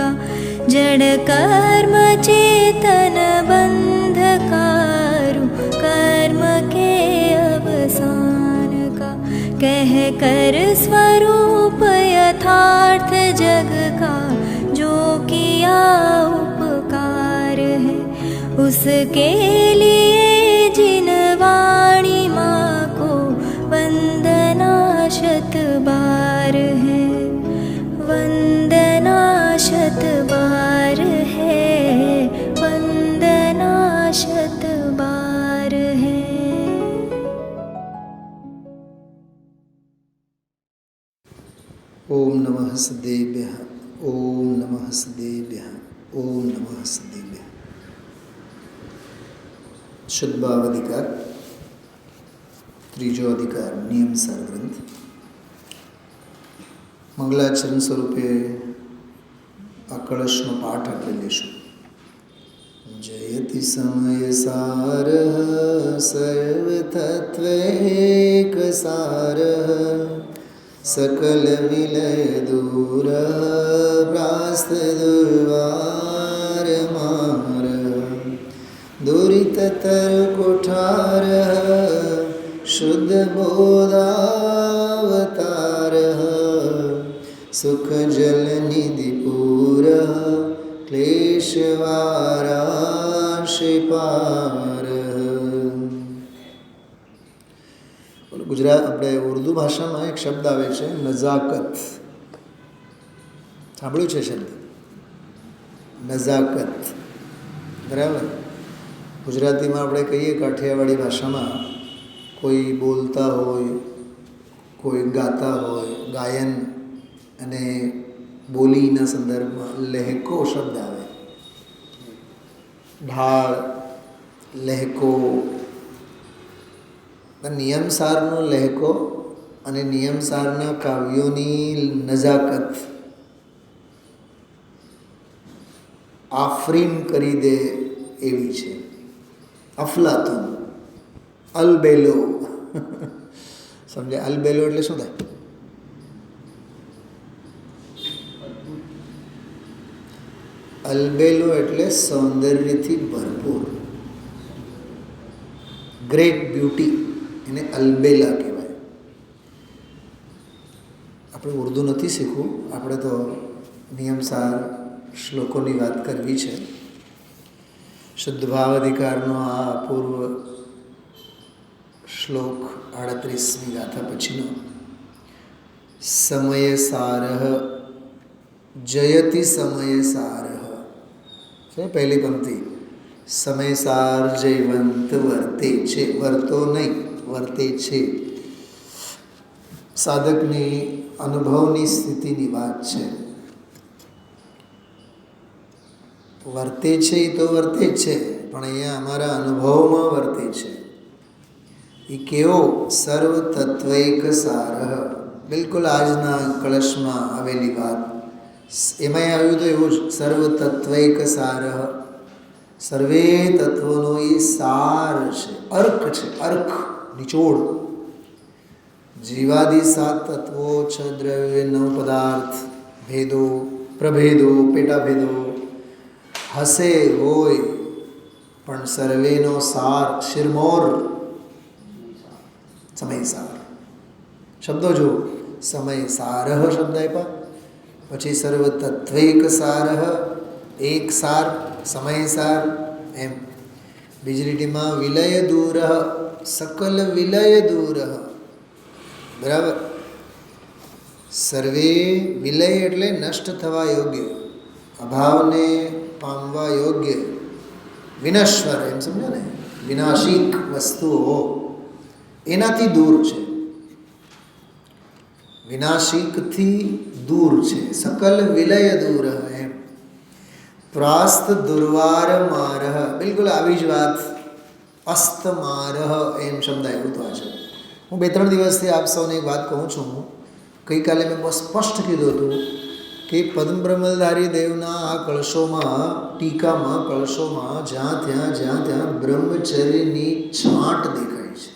का जड़ कर्म चेतन बंधकारु कर्म के अवसान का कह कर स्वरूप यथार्थ जग का जो किया उपकार है उसके लिए जिन वाणी माँ को वंदना शत बार है वंदना शत बार है वंदना शत बार है। ओम नमः सदेभ्यः ओम नमः सदेभ्यः ओम नमः सदेभ्यः। शुद्धभाव अधिकार त्रीजो अधिकार नियम सार ग्रंथ मंगलाचरण स्वरूपे आ कलशનો પાઠ આપણે લેશું। जयति समय सारः सर्वतत्त्वैक सारः सकल विलय दूरः प्रास्त दुर्वार मारः दुरिततर कुठारः शुद्ध बोधावतारः सुख जल निधि पूरः क्लेशवाराशिपारः। गुजरात अपने उर्दू भाषा में एक शब्द आवे छे नजाकत। सांभळ्युं छे शब्द नजाकत बराबर। गुजराती में આપણે કહીએ કાઠિયાવાડી ભાષામાં કોઈ બોલતા હોય કોઈ ગાતા હોય ગાયન અને બોલીના સંદર્ભમાં લહેકો શબ્દ આવે। ઢાળ લહેકો નિયમસારનો લહેકો અને નિયમસારના કાવ્યોની નજાકત આફરીન કરી દે એવી છે। અફલાતુન અલબેલો સમજે અલબેલો એટલે શું થાય? અલબેલો એટલે સૌંદર્યથી ભરપૂર ગ્રેટ બ્યુટી એને અલબેલા કહેવાય। આપણે ઉર્દુ નથી શીખવું, આપણે તો નિયમસાર શ્લોકોની વાત કરવી છે। શુદ્ધ ભાવ અધિકારનો આ અપૂર્વ શ્લોક 38મી ગાથા પછીનો સમય સારહ જયતિ સમય સારહ છે। પહેલી પંક્તિ સમયસાર જયવંત વર્તે છે, વર્તો નહીં વર્તે છે। સાધકની અનુભવની સ્થિતિની વાત છે। વર્તે છે એ તો વર્તે જ છે, પણ અહીંયા અમારા અનુભવમાં વર્તે છે। એ કેવો? સર્વ તત્વૈક સારહ, બિલકુલ આજના કળશમાં આવેલી વાત એમાંય આવ્યું તો એવું જ સર્વ તત્વૈક સારહ, સર્વે તત્વોનો એ સાર છે, અર્ક છે, અર્ક નિચોડ। જીવાદિ 7 તત્વો 6 દ્રવ્ય 9 પદાર્થ ભેદો પ્રભેદો પેટાભેદો હસે હોય પણ સર્વેનો સાર શિરમોર સમય સાર। શબ્દો જો સમય સારહ શબ્દ આપ્યા, પછી સર્વ તત્વૈક સારહ એક સાર સમય સાર એમ। બીજી લીટીમાં વિલય દૂરહ સકલ વિલય દૂરહ બરાબર। સર્વે વિલય એટલે નષ્ટ થવા યોગ્ય, અભાવને પામવા યોગ્ય, વિનશ્વર એમ સમજો ને, વિનાશિક વસ્તુઓ એનાથી દૂર છે, વિનાશિકથી દૂર છે। સકલ વિલય દૂર એમ। પ્રાસ્ત દુર્વાર મારહ, બિલકુલ આવી જ વાત અસ્ત મારહ એમ શબ્દ આવ્યું તો છે। હું 2-3 દિવસથી આપ સૌને એક વાત કહું છું। ગઈકાલે મેં બહુ સ્પષ્ટ કીધું હતું કે પદ્મબ્રહ્મધારી દેવના આ કળશોમાં ટીકામાં કળશોમાં જ્યાં ત્યાં બ્રહ્મચર્યની છાંટ દેખાય છે।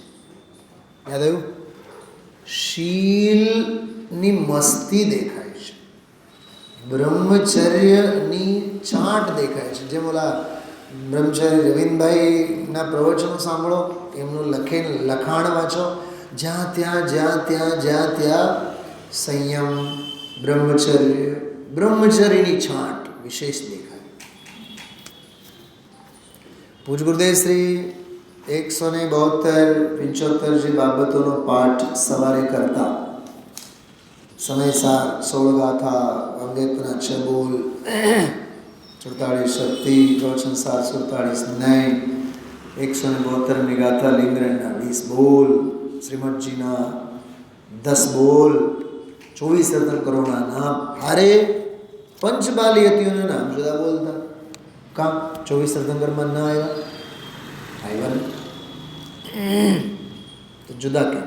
યાદ આવ્યું? શીલની મસ્તી દેખાય છે, બ્રહ્મચર્યની છાંટ દેખાય છે. જેમ ઓલા બ્રહ્મચર્ય રવિન્દભાઈના પ્રવચનો સાંભળો, એમનું લખાણ વાંચો, જ્યાં ત્યાં સંયમ, બ્રહ્મચર્યની છાંટ વિશેષ દેખાય. પૂજ ગુરુદેવ શ્રી 172-75 જે બાબતોનો પાઠ સવારે કરતા, સમયસાર 16 ગાથા, અંગેતના 6 બોલ, 47 શક્તિ, પ્રવચનસાર 47 ન્યાય, 172ની ગાથા લિંગરણના 20 બોલ, શ્રીમદજીના 10 બોલ, 24 રતન કરોડના નામ. અરે પંચબાલી હતીઓના નામ જુદા બોલતા. કામ 24 રતનકરમાં ના આવ્યા તો જુદા કેમ?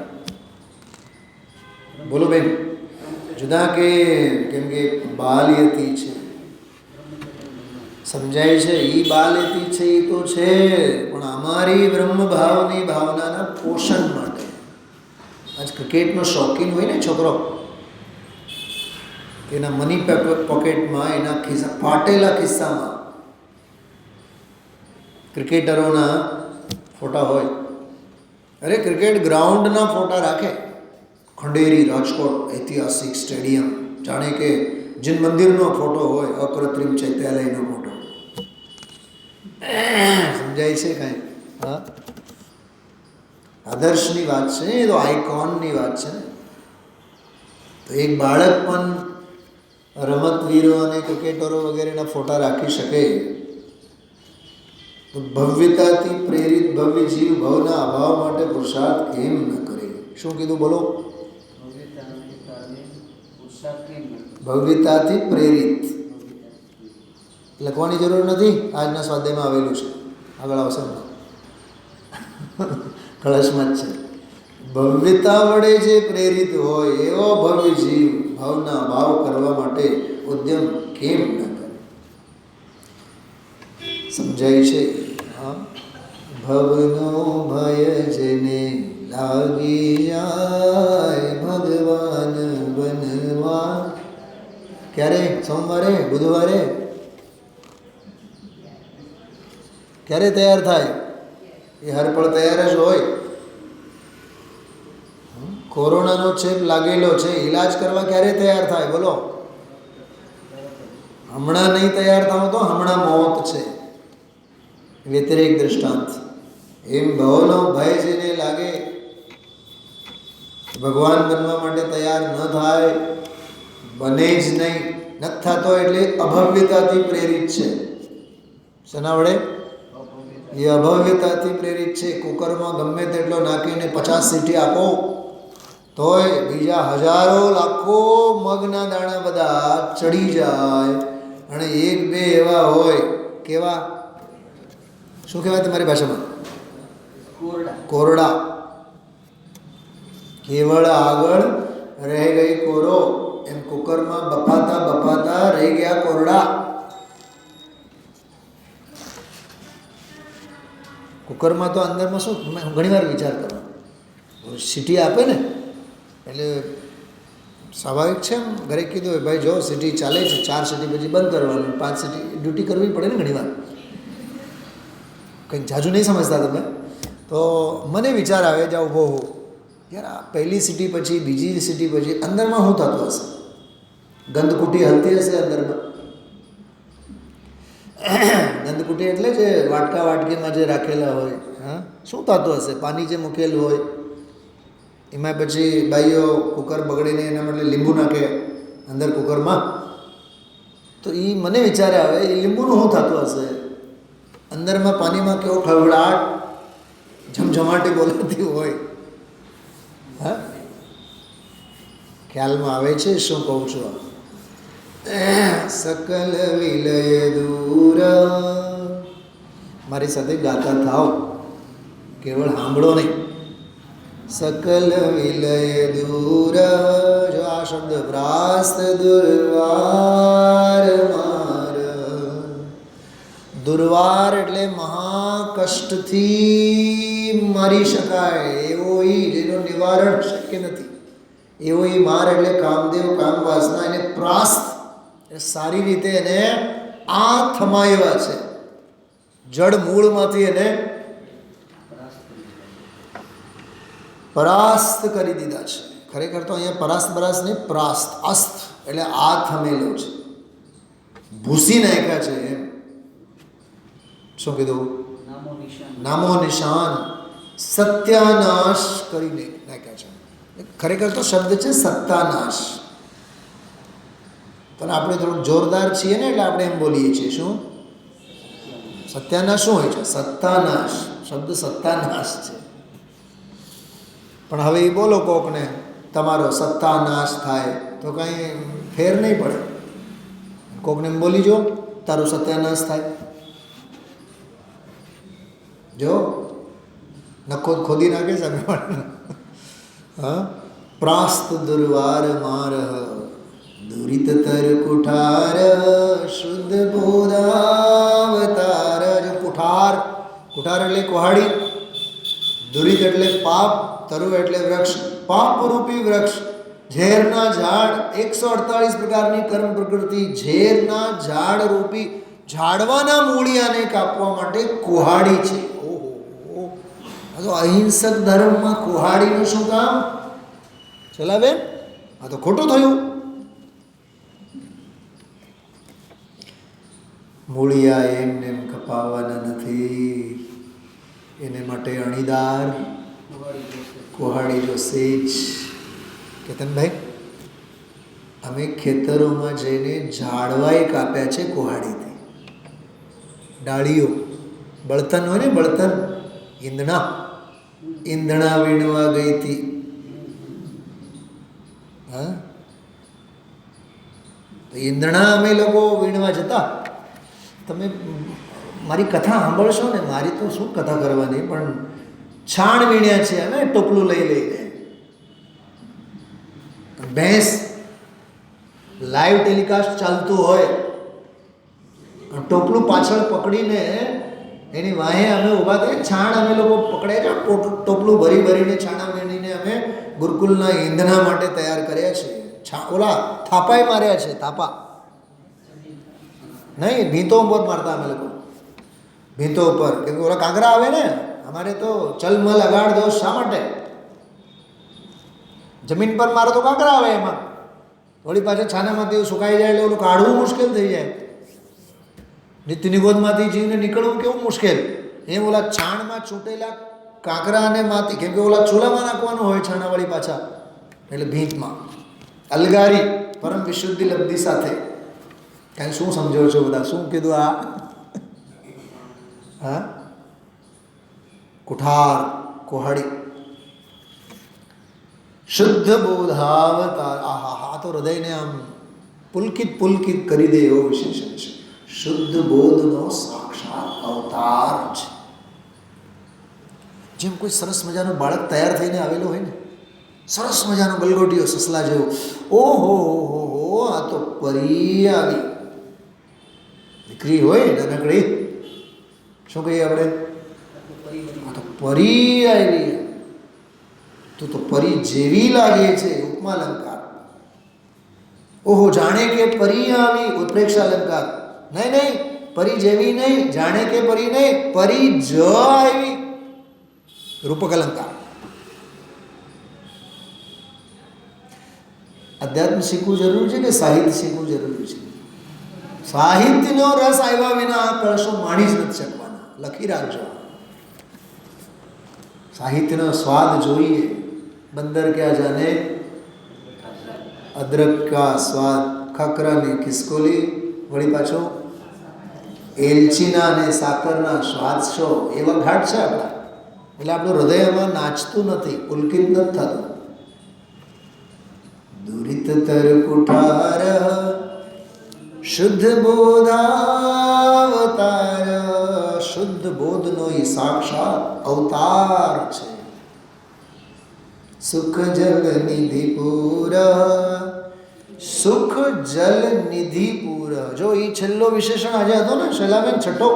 બોલો બેન, જુદા કે કેમ કે બાલયતી છે, સમજાય છે? એ બાલયતી છે, એ તો છે, પણ અમારી બ્રહ્મ ભાવની ભાવનાના પોષણ માટે. આજ ક્રિકેટનો શોખીન હોય ને છોકરો, એના મની પોકેટમાં, એના ખિસ્સા, ફાટેલા ખિસ્સામાં ક્રિકેટરોના ફોટા હોય. અરે ક્રિકેટ ગ્રાઉન્ડના ફોટા રાખે. ખંડેરી, રાજકોટ ઐતિહાસિક સ્ટેડિયમ, જાણે કે જીન મંદિરનો ફોટો હોય, અકૃત્રિમ ચૈત્યાલયનો ફોટો. સમજાય છે કાંઈ? હા, આદર્શની વાત છે, એ તો આઇકોનની વાત છે ને. તો એક બાળક પણ રમતવીરો અને ક્રિકેટરો વગેરેના ફોટા રાખી શકે તો ભવ્યતાથી પ્રેરિત ભવ્ય જીવ ભવના અભાવ માટે પુરુષાર્થ કેમ ન કરે? શું કીધું બોલો? ભવ્યતાથી પ્રેરિત લખવાની જરૂર નથી, આજના સ્વાધ્યાયમાં આવેલું છે, આગળ આવશે કળશમાં જ છે. ભવ્યતા વડે જે પ્રેરિત હોય એવો ભવ્ય જીવ ભાવના ભાવ કરવા માટે ઉદ્યમ કેમ ન કરે? સમજાય છે? હા. ભવનો ભય જેને લાગી જાય ભગવાન બનવા. ક્યારે? સોમવારે, બુધવારે? ક્યારે તૈયાર થાય? એ હરપળ તૈયાર જ હોય. કોરોનાનો ચેપ લાગેલો છે, ઈલાજ કરવા ક્યારે તૈયાર થાય? બોલો. હમણાં નહીં તૈયાર થાવ તો હમણાં મોત છે. વ્યતિરેક દૃષ્ટાંત. એમ ભવનો ભય જેને લાગે, ભગવાન બનવા માટે તૈયાર ન થાય, બને જ નહીં, નથી થતો, એટલે અભવ્યતાથી પ્રેરિત છે. શેના વડે? એ અભવ્યતાથી પ્રેરિત છે. કુકરમાં ગમે તેટલો નાખીને 50 સીટી આપો તોય બીજા હજારો લાખો મગના દાણા બધા ચડી જાય. અને 1-2 એવા હોય, કેવા? શું કહેવાય તમારી ભાષામાં? કોરડા. કેવળ આગળ રહી ગઈ કોરો, એમ કુકરમાં બફાતા રહી ગયા કોરડા. કુકરમાં તો અંદરમાં શું, ઘણી વાર વિચાર કરો, સીટી આપે ને એટલે સ્વાભાવિક છે. એમ ઘરે કીધું હોય, ભાઈ જો સીટી ચાલે છે, 4 સીટી પછી બંધ કરવાનું, 5 સીટી ડ્યુટી કરવી પડે ને ઘણી વાર. કંઈક જાજુ નહીં સમજતા તમે તો મને વિચાર આવે, જાઓ ઊભો હો, યાર આ પહેલી સીટી પછી, બીજી સીટી પછી અંદરમાં શું થતું હશે? ગંધકુટી હલતી હશે અંદરમાં. ગંધકુટી એટલે જે વાટકીમાં જે રાખેલા હોય, હા, શું થતું હશે? પાણી જે મૂકેલું હોય એમાં પછી બાઈઓ કુકર બગડીને એના માટે લીંબુ નાખે અંદર કુકરમાં, તો એ મને વિચારે આવે, એ લીંબુનું શું થતું હશે? અંદરમાં પાણીમાં કેવો ખળભળાટ, ઝમઝમાટી બોલાતી હોય. હા, ખ્યાલમાં આવે છે શું કહું છું? સકલ વિલય દૂર. મારી સાથે ગાતા થાવ, કેવળ સાંભળો નહીં. સકલ વિલય દૂર. જો આ શબ્દ પ્રાસ્ત દુર્વાર માર. દુર્વાર એટલે મહાકષ્ટથી મારી શકાય એવો જેનું નિવારણ શક્ય નથી એવો માર એટલે કામદેવ, કામ વાસના. એને પ્રાસ્ત એ સારી રીતે એને આ થમાવ્યા છે, જડ મૂળમાંથી એને પરાસ્ત કરી દીધા છે. ખરેખર તો અહીંયા પરાસ્ત બરાસ્ત નહીં, પ્રાસ્ત અસ્ત એટલે આ થમેલો છે, ભૂસી નાખ્યા છે એમ. શું કીધું? નામો નિશાન સત્યાનાશ કરીને નાખ્યા છે. ખરેખર તો શબ્દ છે સત્તાનાશ, પણ આપણે થોડુંક જોરદાર છીએ ને એટલે આપણે એમ બોલીએ છીએ. શું સત્યાનાશ શું હોય છે? સત્તાનાશ શબ્દ સત્તાનાશ છે. પણ હવે એ બોલો કોકને તમારો સત્તાનાશ થાય તો કાંઈ ફેર નહીં પડે. કોકને એમ બોલી જો તારો સત્યાનાશ થાય, જો નખો ખોદી નાખે છે. હા, પ્રાસ્ત દુર્વાર માર દુરિત તર કુઠાર શુદ્ધ બોધાવતાર. જો કુઠાર, કુઠાર એટલે કુહાડી, દુરિત એટલે પાપ, તરુ એટલે વૃક્ષ, પાપ રૂપી વૃક્ષ, ઝેરના ઝાડ, 148 પ્રકારની કર્મ પ્રકૃતિ, ઝેરના ઝાડ રૂપી ઝાડવાના મૂળિયાને કાપવા માટે કુહાડી છે. ઓહો, આ તો અહિંસક ધર્મમાં કુહાડીનું શું કામ? ચલા બેન, આ તો ખોટું થયું. મૂળિયા એમને એમ કપાવવાના નથી, એને માટે અણીદાર કુહાડી જોશે જ. કેતનભાઈ, અમે ખેતરોમાં જઈને ઝાડવાએ કાપ્યા છે કુહાડીથી. ડાળીઓ, બળતન હોય ને, બળતન, ઈંધણા વીણવા ગઈ હતી. હા, તો ઈંધણા અમે લોકો વીણવા જતા. તમે મારી કથા સાંભળશો ને, મારી તો શું કથા કરવાની, પણ છાણ વીણ્યા છે અમે ટોપલું લઈ લઈને. ભેંસ લાઈવ ટેલિકાસ્ટ ચાલતું હોય, ટોપલું પાછળ પકડીને એની વાહે અમે ઊભા થઈએ, છાણ અમે લોકો પકડે છે, ટોપલું ભરી ભરીને છાણા વીણીને અમે ગુરુકુલના ઈંધણા માટે તૈયાર કર્યા છે. ઓલા થાપાએ માર્યા છે, થાપા નહીં, ભીંતો ઉપર મારતા અમે લોકો, ભીંતો ઉપર. કેમ કે ઓલા કાંકરા આવે ને, અમારે તો ચલમલ અગાડ દો. શા માટે? જમીન પર મારો તો કાંકરા આવે, એમાં વળી પાછળ છાનામાંથી સુકાઈ જાય એટલે ઓલું કાઢવું મુશ્કેલ થઈ જાય. નિત્યની ગોદમાંથી જીવને નીકળવું કેવું મુશ્કેલ. એમ ઓલા છાણમાં છૂટેલા કાંકરા અને માટી, કેમ કે ઓલા ચૂલામાં નાખવાનું હોય છાણાવાળી પાછા, એટલે ભીંતમાં અલગારી પરમ વિશુદ્ધિ લબ્ધિ સાથે. કાંઈ શું સમજો છો બધા? શું કીધું આ? હા, કુઠાર, કુહાડી, શુદ્ધ બોધાવતાર. આહા, તો હૃદયને આમ પુલકિત પુલકિત કરી દે એવો વિશેષણ છે. શુદ્ધ બોધનો સાક્ષાત અવતાર છે. જેમ કોઈ સરસ મજાનું બાળક તૈયાર થઈને આવેલું હોય ને, સરસ મજાનો ગલગોટીઓ સસલા જેવો, ઓહો હો, આ તો પરી આવી. દીકરી હોય નાનકડી, શું કહીએ આપણે? આ તો પરી આવી, તું તો પરી જેવી લાગે છે. ઉપમા અલંકાર. ઓહો, જાણે કે પરી આવી. ઉત્પ્રેક્ષા અલંકાર. નહીં, પરી જેવી નહીં, જાણે કે પરી નહીં, પરી જ આવી. રૂપક અલંકાર. અધ્યાત્મ શીખવું જરૂરી છે કે સાહિત્ય શીખવું જરૂરી છે? સાહિત્યનો રસ આવ્યા વિના આ કળશો માણી જ નથી શકવાના. લખી રાખજો, સાહિત્યનો સ્વાદ જોઈએ. બંદર ક્યાં જાને અદરક કા સ્વાદ, ખકરાની ખિસકોલી, વળી પાછો એલચીના અને સાકરના સ્વાદ શો. એવા ઘાટ છે આપણા. એટલે આપણું હૃદયમાં નાચતું નથી, પુલકિત નથી થતું. દુરિત તર કુઠાર શુદ્ધ બોધાવતાર. શુદ્ધ બોધનો એ સાક્ષાત અવતાર છે. સુખ જલ નિધિ પૂર, સુખ જલ નિધિ પૂર. જો એ છેલ્લો વિશેષણ આજે હતો ને શૈલાબેન, છઠ્ઠો,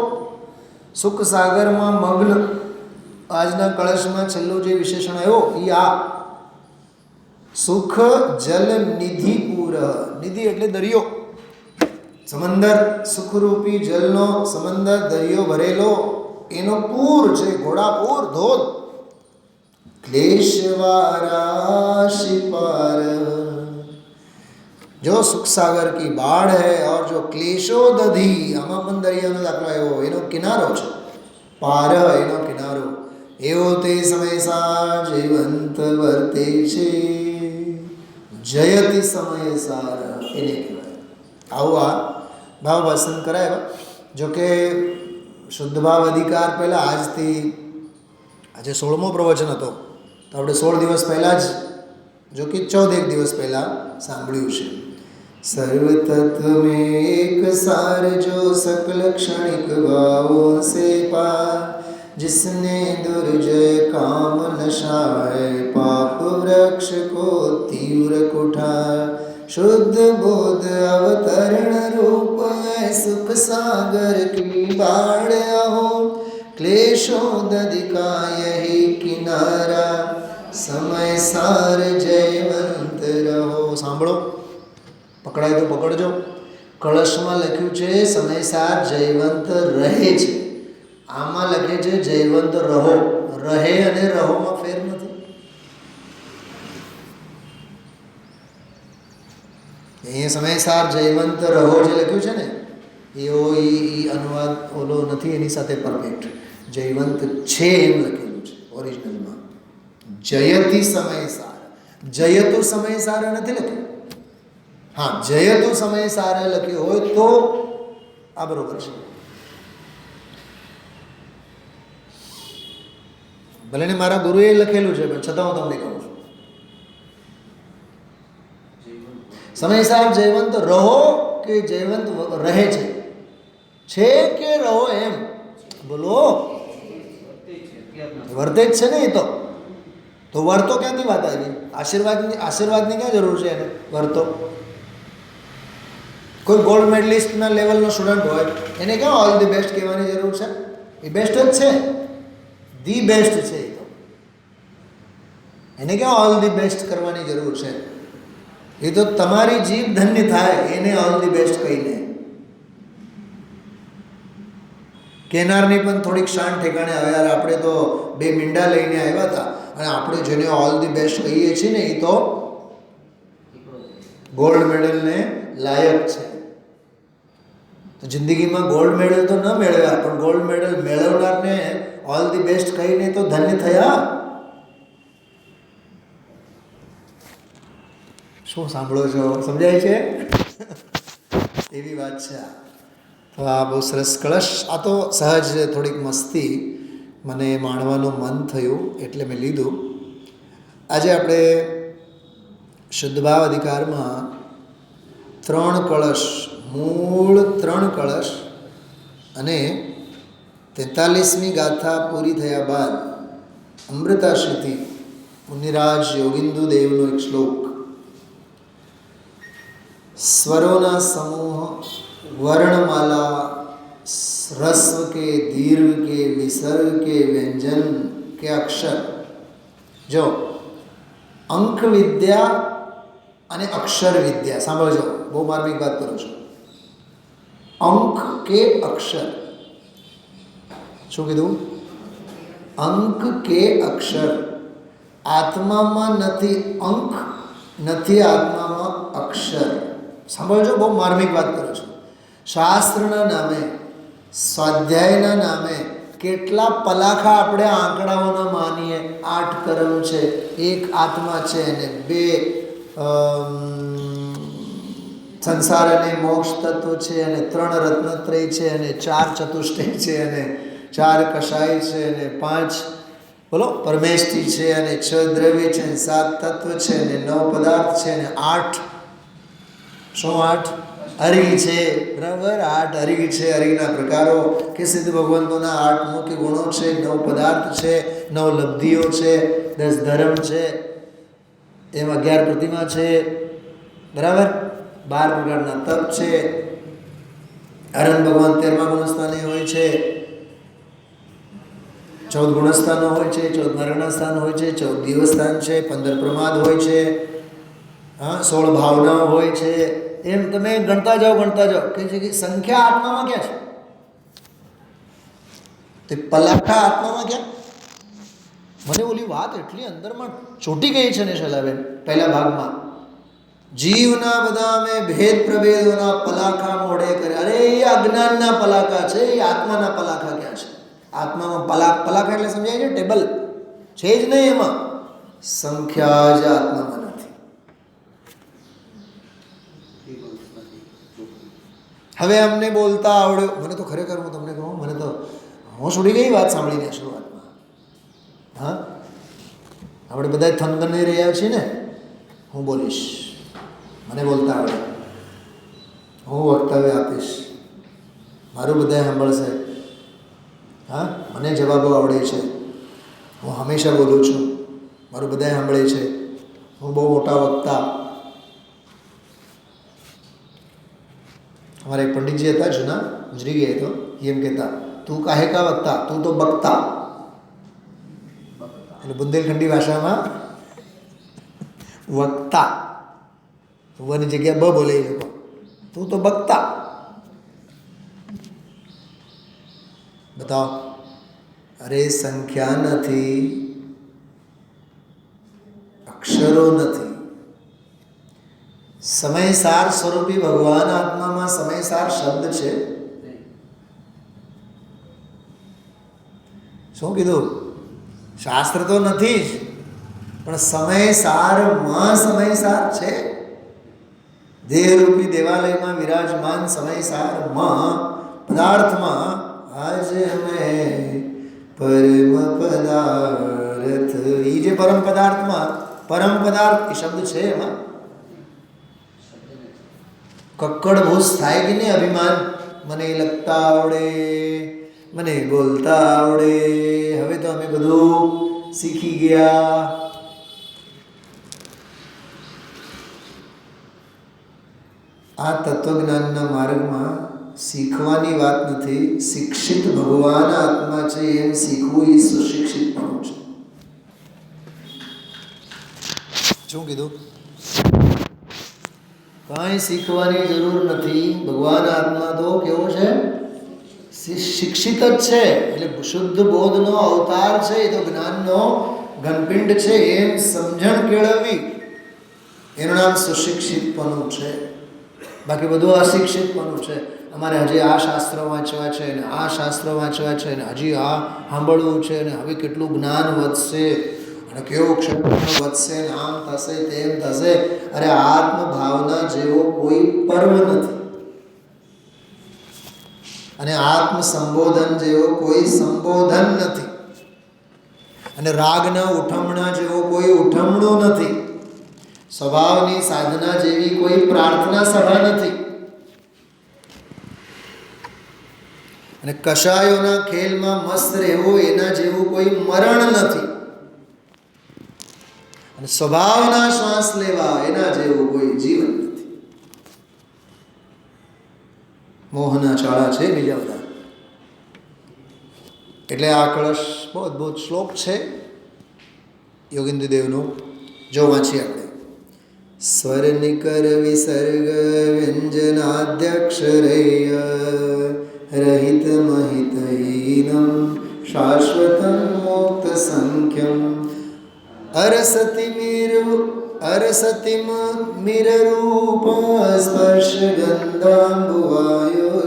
સુખ સાગરમાં મગ્ન. આજના કળશમાં છેલ્લો જે વિશેષણ આવ્યો એ આ સુખ જલ નિધિ પૂર. નિધિ એટલે દરિયો, સમંદર સુખરૂપી જલનો સમંદર દરિયો ભરેલો એનો પૂર છે, ઘોડાપૂર ધોધ. क्लेशवाराशि पार, जो सुख सागर की बाढ़ है और जो क्लेशो दधी, આમાં પણ દરિયાનો દાખલો આવ્યો, એનો કિનારો છે. પાર એનો કિનારો, એવો તે સમયસાર જયવંત વર્તે છે. જયતિ સમયસાર એને કહેવાય. આવું આ ભાવ ભાષણ કરાય. જોકે શુદ્ધ ભાવ અધિકાર પહેલાં આજથી આજે 16મો પ્રવચન હતો, તો આપણે 16 દિવસ પહેલાં જ, જો કે 14 દિવસ પહેલાં સાંભળ્યું છે. સર્વ તત્વ મેં એક સાર જો સકલ ક્ષણિક ભાવો સે પાર, जिसने दुर्जय काम नशाए पाप वृक्ष को तीव्र कुठार, शुद्ध बोध अवतरण रूप है सुख सागर की बाढ़ अहो, क्लेशोदधि का यही किनारा, समय सार जयवंत रहो. સાંભળો, પકડાય તો પકડજો. કળશમાં લખ્યું છે સમયસાર જયવંત રહે છે, આમાં લખે છે જયવંત રહો. રહે અને રહોમાં ફેર નથી. અહીંયા સમયસાર જયવંત રહો જે લખ્યું છે ને, એવો એ અનુવાદ ઓલો નથી, એની સાથે પરફેક્ટ જયવંત છે એમ લખેલું છે ઓરિજિનલમાં. જયતિ સમયસાર, જયતુ સમયસાર નથી લખ્યું. હા, જયતુ સમયસાર લખ્યું હોય તો આ બરોબર છે. ભલે ને મારા ગુરુએ લખેલું છે, પણ છતાં હું તમને કહું છું, સમયસાર જયવંત રહો કે જયવંત રહે છે કે રહો એમ બોલો. વર્તે જ છે ને એ તો વર્તો ક્યાંથી વાત આવી? આશીર્વાદની ક્યાં જરૂર છે એને? વર્તો. કોઈ ગોલ્ડ મેડલિસ્ટના લેવલનો સ્ટુડન્ટ હોય એને ક્યાં ઓલ ધી બેસ્ટ કહેવાની જરૂર છે? એ બેસ્ટ જ છે, ધી બેસ્ટ છે. એ તો એને ક્યાં ઓલ ધી બેસ્ટ કરવાની જરૂર છે? એ તો તમારી જીભ ધન્ય થાય એને ઓલ ધી બેસ્ટ કહીને. કેનારની પણ થોડીક શાન ઠેકાણે આવે. યાર, આપણે તો 2 મીંડા લઈને આવ્યા હતા અને આપણે જેને ઓલ ધી બેસ્ટ કહીએ છીએ ને, એ તો ગોલ્ડ મેડલને લાયક છે. તો જિંદગીમાં ગોલ્ડ મેડલ તો ન મેળવ્યા, પણ ગોલ્ડ મેડલ મેળવનારને ઓલ ધી બેસ્ટ કહીને તો ધન્ય થયા. શું સાંભળો છો? સમજાય છે? એવી વાત છે આ. તો આ બહુ સરસ કળશ. આ તો સહજ થોડીક મસ્તી મને માણવાનું મન થયું એટલે મેં લીધું. આજે આપણે શુદ્ધ ભાવ અધિકારમાં 3 કળશ, મૂળ 3 કળશ અને 43મી ગાથા પૂરી થયા બાદ અમૃતાશ્રીથી મુનિરાજ યોગિંદુ દેવનો એક શ્લોક. स्वरों समूह वर्णमाला ह्रस्व के दीर्घ के विसर्ग के व्यंजन के अक्षर. जो अंक विद्या અને અક્ષર વિદ્યા સાંભળજો, બહુ માર્મિક વાત કરું છું. અંક કે અક્ષર, શું કીધું? અંક કે અક્ષર. આત્મામાં નથી અંક, નથી આત્મામાં અક્ષર. સાંભળજો, બહુ માર્મિક વાત કરું છું. શાસ્ત્રના નામે, સ્વાધ્યાયના નામે કેટલા પલાખા આપણે આંકડાઓના માનીએ. 8 કર્મ છે, 1 આત્મા છે, અને 2 સંસાર અને મોક્ષ તત્વ છે, અને 3 રત્નત્રય છે, અને 4 ચતુષ્ટય છે, અને 4 કષાય છે, અને 5 બોલો પરમેષ્ઠી છે, અને 6 દ્રવ્ય છે, અને 7 તત્વ છે, અને 9 પદાર્થ છે, અને 8 શું 8 અરિગ છે. બરાબર, 8 અરિગ છે. અરિગના પ્રકારો કે સિદ્ધ ભગવંતોના 8 મુખ્ય ગુણો છે, 9 પદાર્થ છે, 9 લબ્ધિઓ છે, 10 ધર્મ છે, એમાં 11 પ્રતિમા છે. બરાબર, 12 પ્રકારના તપ છે. અરન ભગવાન 13મા ગુણસ્થાને હોય છે, 14 ગુણસ્થાનો હોય છે, 14 નારાયણ સ્થાન હોય છે, 14 દિવસ્થાન છે, 15 પ્રમાદ હોય છે, 16 ભાવનાઓ હોય છે, એમ તમે ગણતા જાઓ કે છે કે સંખ્યા આત્મામાં ક્યાં છે? તે પલાખા આત્મામાં ક્યાં? મને ઓલી વાત એટલી અંદરમાં ચોટી ગઈ છે ને શૈલાબેન, પહેલા ભાગમાં જીવના બધા મેં ભેદ પ્રભેદોના પલાખા મોડે કરે. અરે એ અજ્ઞાનના પલાખા છે, એ આત્માના પલાખા ક્યાં છે? આત્મામાં પલાખા એટલે સમજાય છે? ટેબલ છે જ નહીં, એમાં સંખ્યા જ આત્મામાં નથી. હવે અમને બોલતા આવડ્યો, મને તો ખરેખર હું તમને કહું, મને તો હોશ ઉડી ગઈ વાત સાંભળીને શરૂઆતમાં. હા, આપણે બધા થનગની રહ્યા છીએ ને. હું બોલીશ, મને બોલતા આવડે, હું વક્તવ્ય આપીશ, મારું બધા સાંભળશે. હા, મને જવાબો આવડે છે, હું હંમેશા બોલું છું, મારું બધા સાંભળે છે, હું બહુ મોટા વક્તા. हमारे एक पंडित जी હતા જૂના, ગુજરી ગયા તો એમ કહેતા, તું કાહે કા વક્તા, તું તો બકતા. એટલે બુંદેલખંડી ભાષામાં વક્તા, વની જગ્યા બ બોલે એ લોકો, તું તો બકતા. બતાવો. અરે સંખ્યા નથી, અક્ષરો નથી, સમયસાર સ્વરૂપી ભગવાન આત્મામાં સમયસાર શબ્દ છે. શું કીધું? શાસ્ત્ર તો નથી જ, પણ સમયસારમાં સમયસાર છે. દેહરૂપી દેવાલયમાં વિરાજમાન સમયસારમાં પદાર્થમાં આજે અમે પરમ પદાર્થ, એ જે પરમ પદાર્થમાં પરમ પદાર્થ એ શબ્દ છે, એમાં કક્કડ ભૂસ થાય કે નહીં અભિમાન? મને લખતા આવડે, મને બોલતા આવડે, હવે તો અમે બધું શીખી ગયા. આ તત્વજ્ઞાનના માર્ગમાં શીખવાની વાત નથી, શિક્ષિત ભગવાન આત્મા છે એમ શીખવું એ સુશિક્ષિત પણ છે. શું કીધું? કાંઈ શીખવાની જરૂર નથી. ભગવાન આત્મા તો કેવો છે? શિક્ષિત જ છે. એટલે શુદ્ધ બોધનો અવતાર છે, એ તો જ્ઞાનનો ઘનપિંડ છે, એમ સમજણ કેળવવી એનું નામ સુશિક્ષિતપણું છે. બાકી બધું અશિક્ષિતપણું છે. અમારે હજી આ શાસ્ત્રો વાંચવા છે ને આ શાસ્ત્રો વાંચવા છે ને હજી આ સાંભળવું છે ને હવે કેટલું જ્ઞાન વધશે અને કેવો ક્ષેત્ર વધશે ને આમ થશે તેમ થશે. અરે આત્મભાવના જેવો કોઈ પર્વ નથી અને આત્મ સંબોધન જેવો કોઈ સંબોધન નથી અને રાગના ઉઠમણા જેવો કોઈ ઉઠમણું નથી. સ્વભાવની સાધના જેવી કોઈ પ્રાર્થના સભા નથી અને કશાયોના ખેલમાં મસ્ત રહેવું એના જેવું કોઈ મરણ નથી અને સ્વભાવના શ્વાસ લેવા એના જેવું કોઈ જીવન નથી. મોહના ચાળા છે બીજા બધા. એટલે આ કળશ બહુ અદ્ભુત શ્લોક છે યોગેન્દ્ર દેવનો. જો વાંચીએ આપણે. સ્વર નિકર વિસર્ગ વ્યંજનાદ્યક્ષરય રહિત મહિતહીનમ શાશ્વતમ મુક્ત સંખ્યમ અરસતિમ મિરરૂપ સ્પર્શ ગંધાંબુવાયો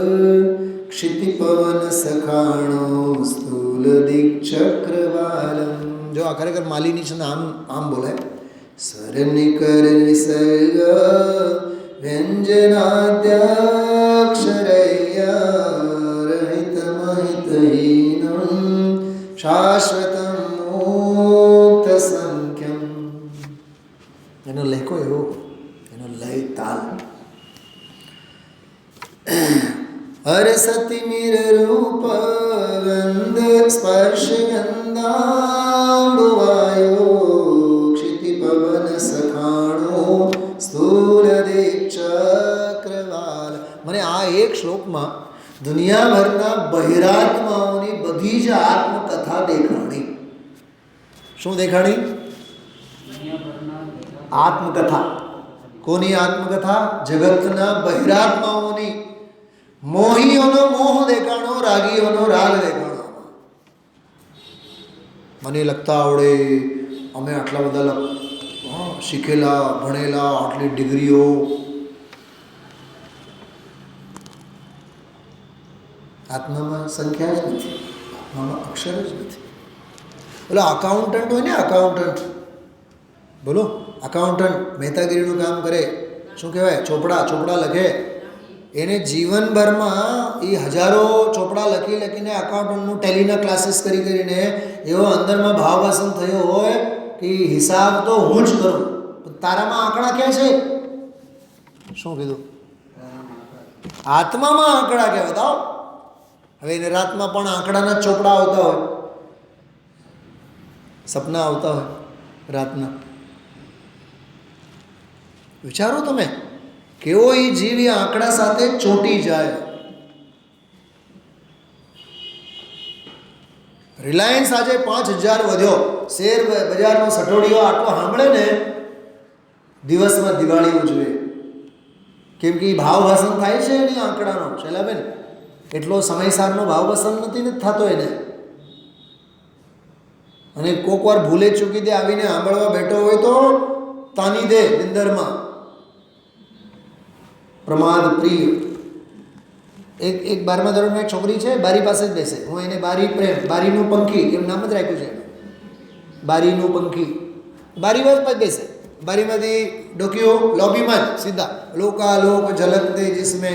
ક્ષિતિપવન સખાણો સ્થૂલ દિક્ચક્રવાલમ. જો આ ખરેખર માલિની છે ને આમ બોલાય. સ્વરનિકર વિસર્ગ વ્યંજનાદ્યક્ષરય રહિત મહિતહીનમ શાશ્વતમ મુક્ત સંખ્યમ. એનો લેખો એવો, એનો લય તાલ. હરસતિ મિર રૂપ ગંધ સ્પર્શ ગંધાંબુવાયો ક્ષિતિપવન સખાણો સ્થૂલ ચક્રવાલ. મને આ એક શ્લોકમાં દુનિયાભરના બહિરાત્માઓની બધી જ આત્મકથા દેખાણી. શું દેખાણી? આત્મકથા. કોની આત્મકથા? જગતના બહિરાત્માઓની. મોહીઓનો મોહ દેખાણો, રાગીઓનો રાગ દેખાણો. મને લખતા આવડે, અમે આટલા બધા શીખેલા, ભણેલા, આટલી ડિગ્રીઓ. આત્મામાં સંખ્યા જ નથી, આત્મામાં અક્ષર જ નથી. બોલો અકાઉન્ટન્ટ હોય ને, અકાઉન્ટન્ટ, બોલો અકાઉન્ટન્ટ મહેતાગીરીનું કામ કરે, શું કહેવાય, ચોપડા લખે. એને જીવનભરમાં એ હજારો ચોપડા લખીને અકાઉન્ટન્ટનું ટેલીના ક્લાસીસ કરીને એવો અંદરમાં ભાવવાસન થયો હોય કે હિસાબ તો હું જ કરું. તારામાં આંકડા ક્યાં છે? શું કીધું? આત્મામાં આંકડા ક્યાં? બતાવો. હવે એને રાતમાં પણ આંકડાના ચોપડા આવતા હોય, સપના આવતા હોય રાતના. વિચારો તમે, કેવો એ જીવ એ આંકડા સાથે ચોંટી જાય. રિલાયન્સ આજે 5000 વધ્યો, શેર બજારનો સટોડિયો આટલો સાંભળે ને, દિવસમાં દિવાળી ઉજવે. કેમ કે ભાવ ભાષણ થાય છે એની આંકડાનો. શૈલાબેન, એટલો સમયસારનો ભાવ ભાષણ નથી થતો એને. અને કોક વાર ભૂલે ચૂકી દે આવીને સાંભળવા બેઠો હોય તો તાની દે નિંદરમાં. પ્રમાદ પ્રિય. એક 12મા ધોરણમાં એક છોકરી છે, બારી પાસે જ બેસે. હું એને બારી પ્રેમ, બારીનું પંખી એમ નામ જ રાખ્યું છે. બારીનું પંખી, બારી પર જ બેસે. બારીમાંથી ડોકીઓ લોબીમાં જ સીધા. લોકાલોક ઝલકતે જિસમે.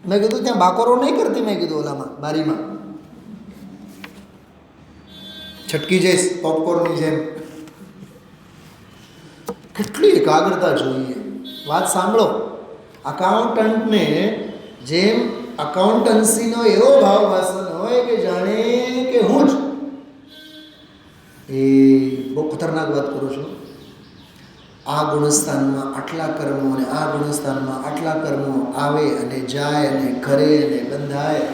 મેં કીધું ત્યાં બાકોરો નહીં કરતી, મેં કીધું ઓલામાં બારીમાં છટકી જઈશ પોપકોર્નની જેમ. કેટલી એકાગ્રતા જોઈએ. વાત સાંભળો, અકાઉન્ટન્ટને જેમ અકાઉન્ટન્સીનો એવો ભાવ વાસન હોય કે જાણે કે હું જ. એ બહુ ખતરનાક વાત કરું છું. આ ગુણસ્થાનમાં આટલા કર્મો અને આ ગુણસ્થાનમાં આટલા કર્મો આવે અને જાય અને કરે અને બંધાય.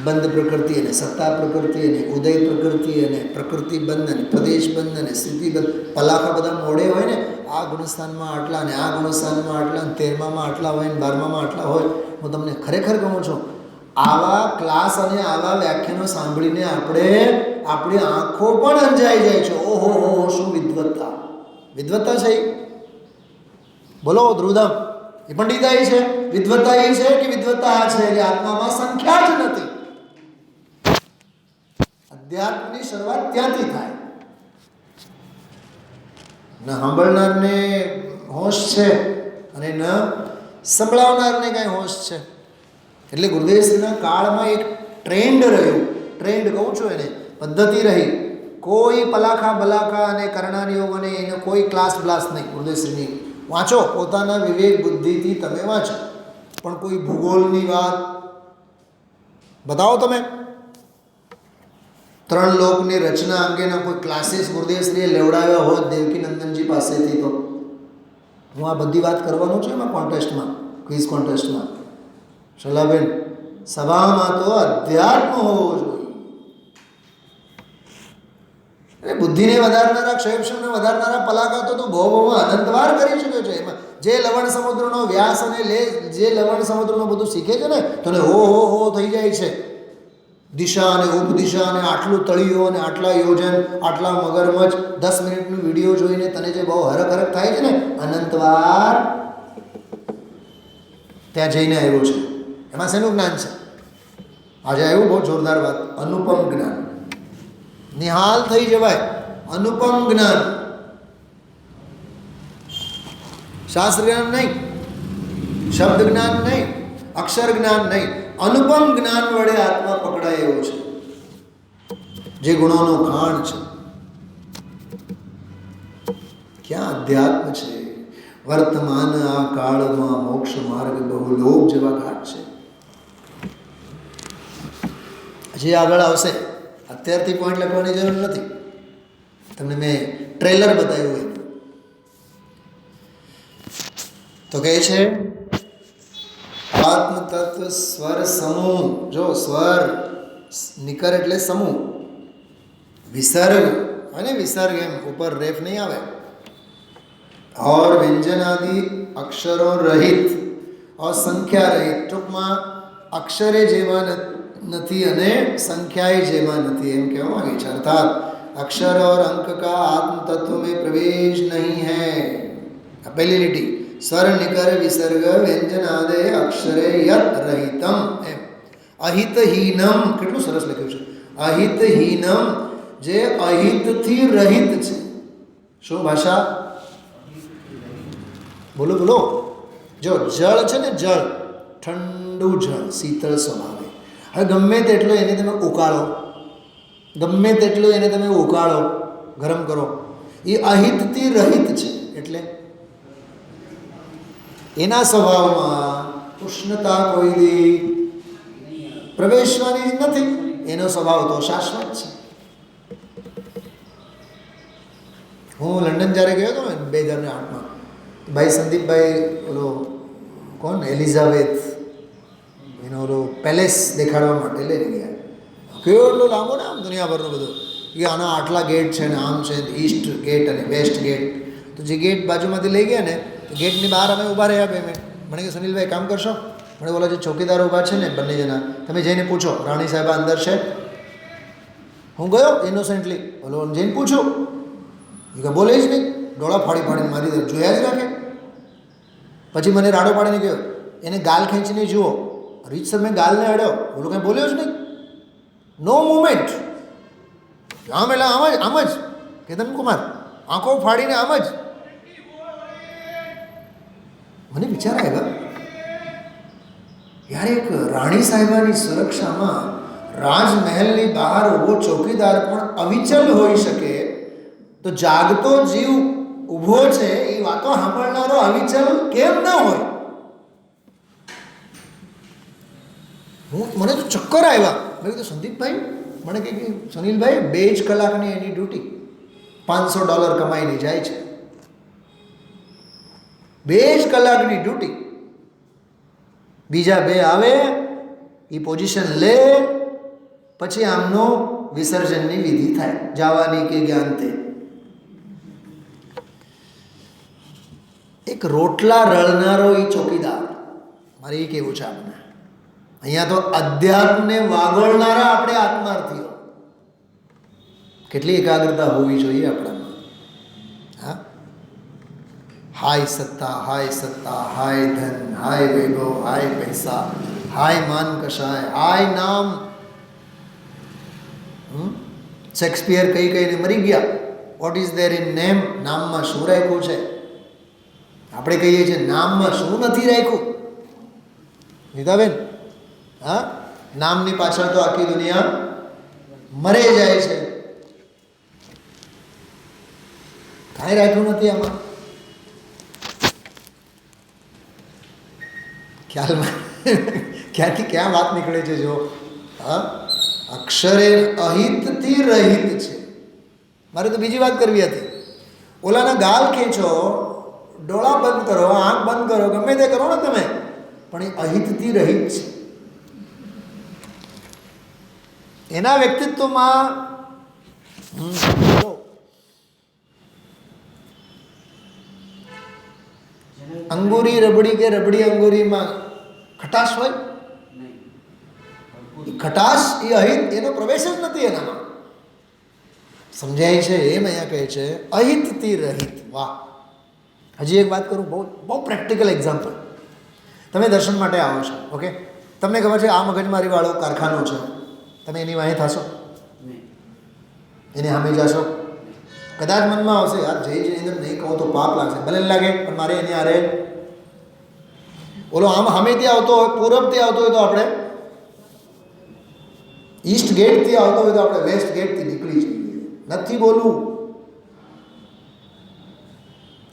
બંધ પ્રકૃતિ અને સત્તા પ્રકૃતિ અને ઉદય પ્રકૃતિ અને પ્રકૃતિ બંધ અને પ્રદેશ બંધ અને સ્થિતિ બંધ. પલાખા બધા મોડે હોય ને, આ ગુણસ્થાનમાં આટલા ને આ ગુણસ્થાનમાં આટલા, 13મામાં આટલા હોય ને 12મામાં આટલા હોય. હું તમને ખરેખર કહું છું, આવા ક્લાસ અને આવા વ્યાખ્યાનો સાંભળીને આપણી આંખો પણ અંજાઈ જાય છે. ઓહો હો, શું વિદ્વત્તા! વિદ્વત્તા છે. બોલો ધ્રુવધામ, એ પંડિતાઈ છે, વિદ્વત્તા એ છે કે વિદ્વત્તા આ છે કે આત્મામાં સંખ્યા જ નથી. અધ્યાત્મની શરૂઆત ત્યાંથી થાય. ન સાંભળનારને હોશ છે અને ન સંભળાવનારને કાંઈ હોશ છે. એટલે ગુરુદેવશ્રીના કાળમાં એક ટ્રેન્ડ રહ્યું, ટ્રેન્ડ કહું છું એને, પદ્ધતિ રહી. કોઈ પલાખા બલાખા અને કરણાનિયોગ અને એને કોઈ ક્લાસ બ્લાસ નહીં. ગુરુદેવશ્રીની વાંચો, પોતાના વિવેક બુદ્ધિથી તમે વાંચો, પણ કોઈ ભૂગોળની વાત બતાવો તમે. 3 લોકની રચના અંગેના કોઈ ક્લાસીસ ગુરુદેવશ્રીએ લેવડાવ્યા હોત દેવકી નંદનજી પાસેથી, તો હું આ બધી વાત કરવાનું છે એમાં કોન્ટેસ્ટમાં, ક્વિઝ કોન્ટેસ્ટમાં. શૈલાબેન, સભામાં તો અધ્યાત્મ હોવો જોઈએ. એટલે બુદ્ધિને વધારનારા, ક્ષયક્ષમને વધારનારા પલાકા તો બહુ અનંતવાર કરી શક્યો છે. એમાં જે લવણ સમુદ્રનો વ્યાસ અને જે લવણ સમુદ્રનો બધું શીખે છે ને, તને હો થઈ જાય છે. દિશા અને ઉપદિશા અને આટલું તળિયું અને આટલા યોજન, આટલા મગરમચ્છ, 10 મિનિટનું વિડીયો જોઈને તને જે બહુ હરખ થાય છે ને, અનંતવાર ત્યાં જઈને આવ્યો છે. એમાં શેનું જ્ઞાન છે? આજે આવ્યું બહુ જોરદાર વાત, અનુપમ જ્ઞાન. નિહાલ થઈ જવાય. અનુપમ જ્ઞાન, શાસ્ત્ર જ્ઞાન નહીં, શબ્દ જ્ઞાન નહીં, અક્ષર જ્ઞાન નહીં, અનુપમ જ્ઞાન વડે આત્મા પકડાય એવો છે, જે ગુણોનો ખાણ છે. ક્યાં અધ્યાત્મ છે? વર્તમાન આ કાળમાં મોક્ષ માર્ગ બહુ લોભ જેવા ઘાટ છે. જે આગળ આવશે, અત્યારથી પોઈન્ટ લખવાની જરૂર નથી. તમને મેં ટ્રેલર બતાવ્યું હોય તો કહે છે આત્મ તત્વ સ્વર સમૂહ. જો સ્વર નિકર એટલે સમૂહ, વિસર્ગ અને વિસર્ગ એમ ઉપર રેફ નહીં આવે. और વ્યંજનાદિ અક્ષરો રહિત અસંખ્યા રહિત, ટૂંકમાં અક્ષરે જેવા નથી અને સંખ્યાએ જેવા નથી એમ કહેવા માંગે છે. અર્થાત अक्षर और अंक का आत्म तत्व में प्रवेश नहीं है. पहली लिटी स्वर निकर विसर्ग व्यंजन आदे अक्षरे यत रहितम एम अहितहीनम. કેટલું સરસ લખ્યું છે અહિતહીનમ, જે અહિતથી રહિત છે. શું ભાષા? બોલો બોલો. જો જળ છે ને, જળ ઠંડુ જળ, શીતળ સ્વભાવે. હવે ગમે તેટલો એને તમે ઉકાળો, ગમે તેટલું એને તમે ઉકાળો, ગરમ કરો, એ અહિતથી રહિત છે. એટલે એના સ્વભાવમાં ઉષ્ણતા કોઈ દી પ્રવેશવાની જ નથી. એનો સ્વભાવ તો શાશ્વત છે. હું લંડન જ્યારે ગયો હતો ને 2008માં, ભાઈ સંદીપભાઈ ઓલો કોણ એલિઝાબેથ એનો ઓલો પેલેસ દેખાડવા માટે લઈ ગયા. કેટલો લાંબો ને આમ દુનિયાભરનો બધો, કે આના આટલા ગેટ છે ને આમ છે, ઈસ્ટ ગેટ અને વેસ્ટ ગેટ. તો જે ગેટ બાજુમાંથી લઈ ગયા ને, ગેટની બહાર અમે ઊભા રહ્યા 2 મિનિટ. મને કે સુનિલભાઈ કામ કરશો? મને બોલા જે ચોકીદાર ઊભા છે ને બંને જણા, તમે જઈને પૂછો રાણી સાહેબા અંદર છે. હું ગયો ઇનોસેન્ટલી, બોલો જઈને પૂછું, એ કે બોલે જ નહીં, ડોળા ફાડી ફાડીને મારી દે, જોયા જ રાખે. પછી મને રાડો પાડીને ગયો, એને ગાલ ખેંચીને જુઓ. રીતસર મેં ગાલને અડ્યો, બોલો કંઈ બોલ્યો જ નહીં, નો મુમેન્ટ. આમ એટલે આમ જ કેતન કુમાર આંખો ફાડીને આમ જ. મને વિચાર આવ્યા, યાર એક રાણી સાહેબાની સુરક્ષામાં રાજમહેલની બહાર ઊભો ચોકીદાર પણ અવિચલ હોઈ શકે, તો જાગતો જીવ ઊભો છે એ વાતો સાંભળનારો અવિચલ કેમ ન હોય? મને તો ચક્કર આવ્યા. મેં કીધું સંદીપભાઈ, મને કહે કે સુનિલભાઈ 2 જ કલાકની એની ડ્યુટી, $500 કમાઈને જાય છે. 2 જ કલાકની ડ્યુટી. બીજા 2 આવે, એ પોઝિશન લે, પછી આમનો વિસર્જનની વિધિ થાય, જવાની કે જ્ઞાનતે. એક રોટલા રળનારો એ ચોકીદાર, મારે એ કેવું છે આપણે. અહીંયા તો અધ્યાત્મને વાગોળનારા આપણે આત્માર્થીઓ. કેટલી એકાગ્રતા હોવી જોઈએ આપણામાં. હા, હાય સત્તા, હાય ધન, હાય વૈભવ, હાય પૈસા, હાય માન કશાય, હાય નામ. શેક્સપિયર કહીને મરી ગયા. What is there in name? નામમાં શું રાખ્યું છે? આપણે કહીએ છીએ નામમાં શું નથી રાખ્યું. નીતાબેન, હા, નામની પાછળ તો આખી દુનિયા મરે જાય છે, કાંઈ રાખ્યું નથી આમાં. ખ્યાલમાં ક્યાંથી ક્યાં વાત નીકળે છે જો. હા, અક્ષરે અહિતથી રહિત છે. મારે તો બીજી વાત કરવી હતી. ઓલાના ગાલ ખેંચો, ડોળા બંધ કરો, આંખ બંધ કરો, ગમે તે કરો ને તમે, પણ એ અહિતથી રહિત છે. એના વ્યક્તિત્વમાં અંગૂરી રબડી કે રબડી અંગૂરીમાં ખટાશ હોય? ખટાશ એ અહિત, એનો પ્રવેશ જ નથી એનામાં. સમજાય છે એમ અહીંયા કહે છે અહિતથી રહિત. વાહ! હજી એક વાત કરું, બહુ પ્રેક્ટિકલ એક્ઝામ્પલ. તમે દર્શન માટે આવો છો, ઓકે, તમને ખબર છે આ મગજમારીવાળો કારખાનો છે, તમે એની વાહે થશો? એને સામે જશો? કદાચ મનમાં આવશે યાર જઈ અંદર નહીં કહું તો પાપ લાગશે, ભલે લાગે, પણ મારે એની આરે ઓલો આમ સામેથી આવતો હોય, પૂરબથી આવતો હોય તો આપણે ઈસ્ટ ગેટથી આવતો હોય તો આપણે વેસ્ટ ગેટથી નીકળી જઈએ. નથી બોલવું.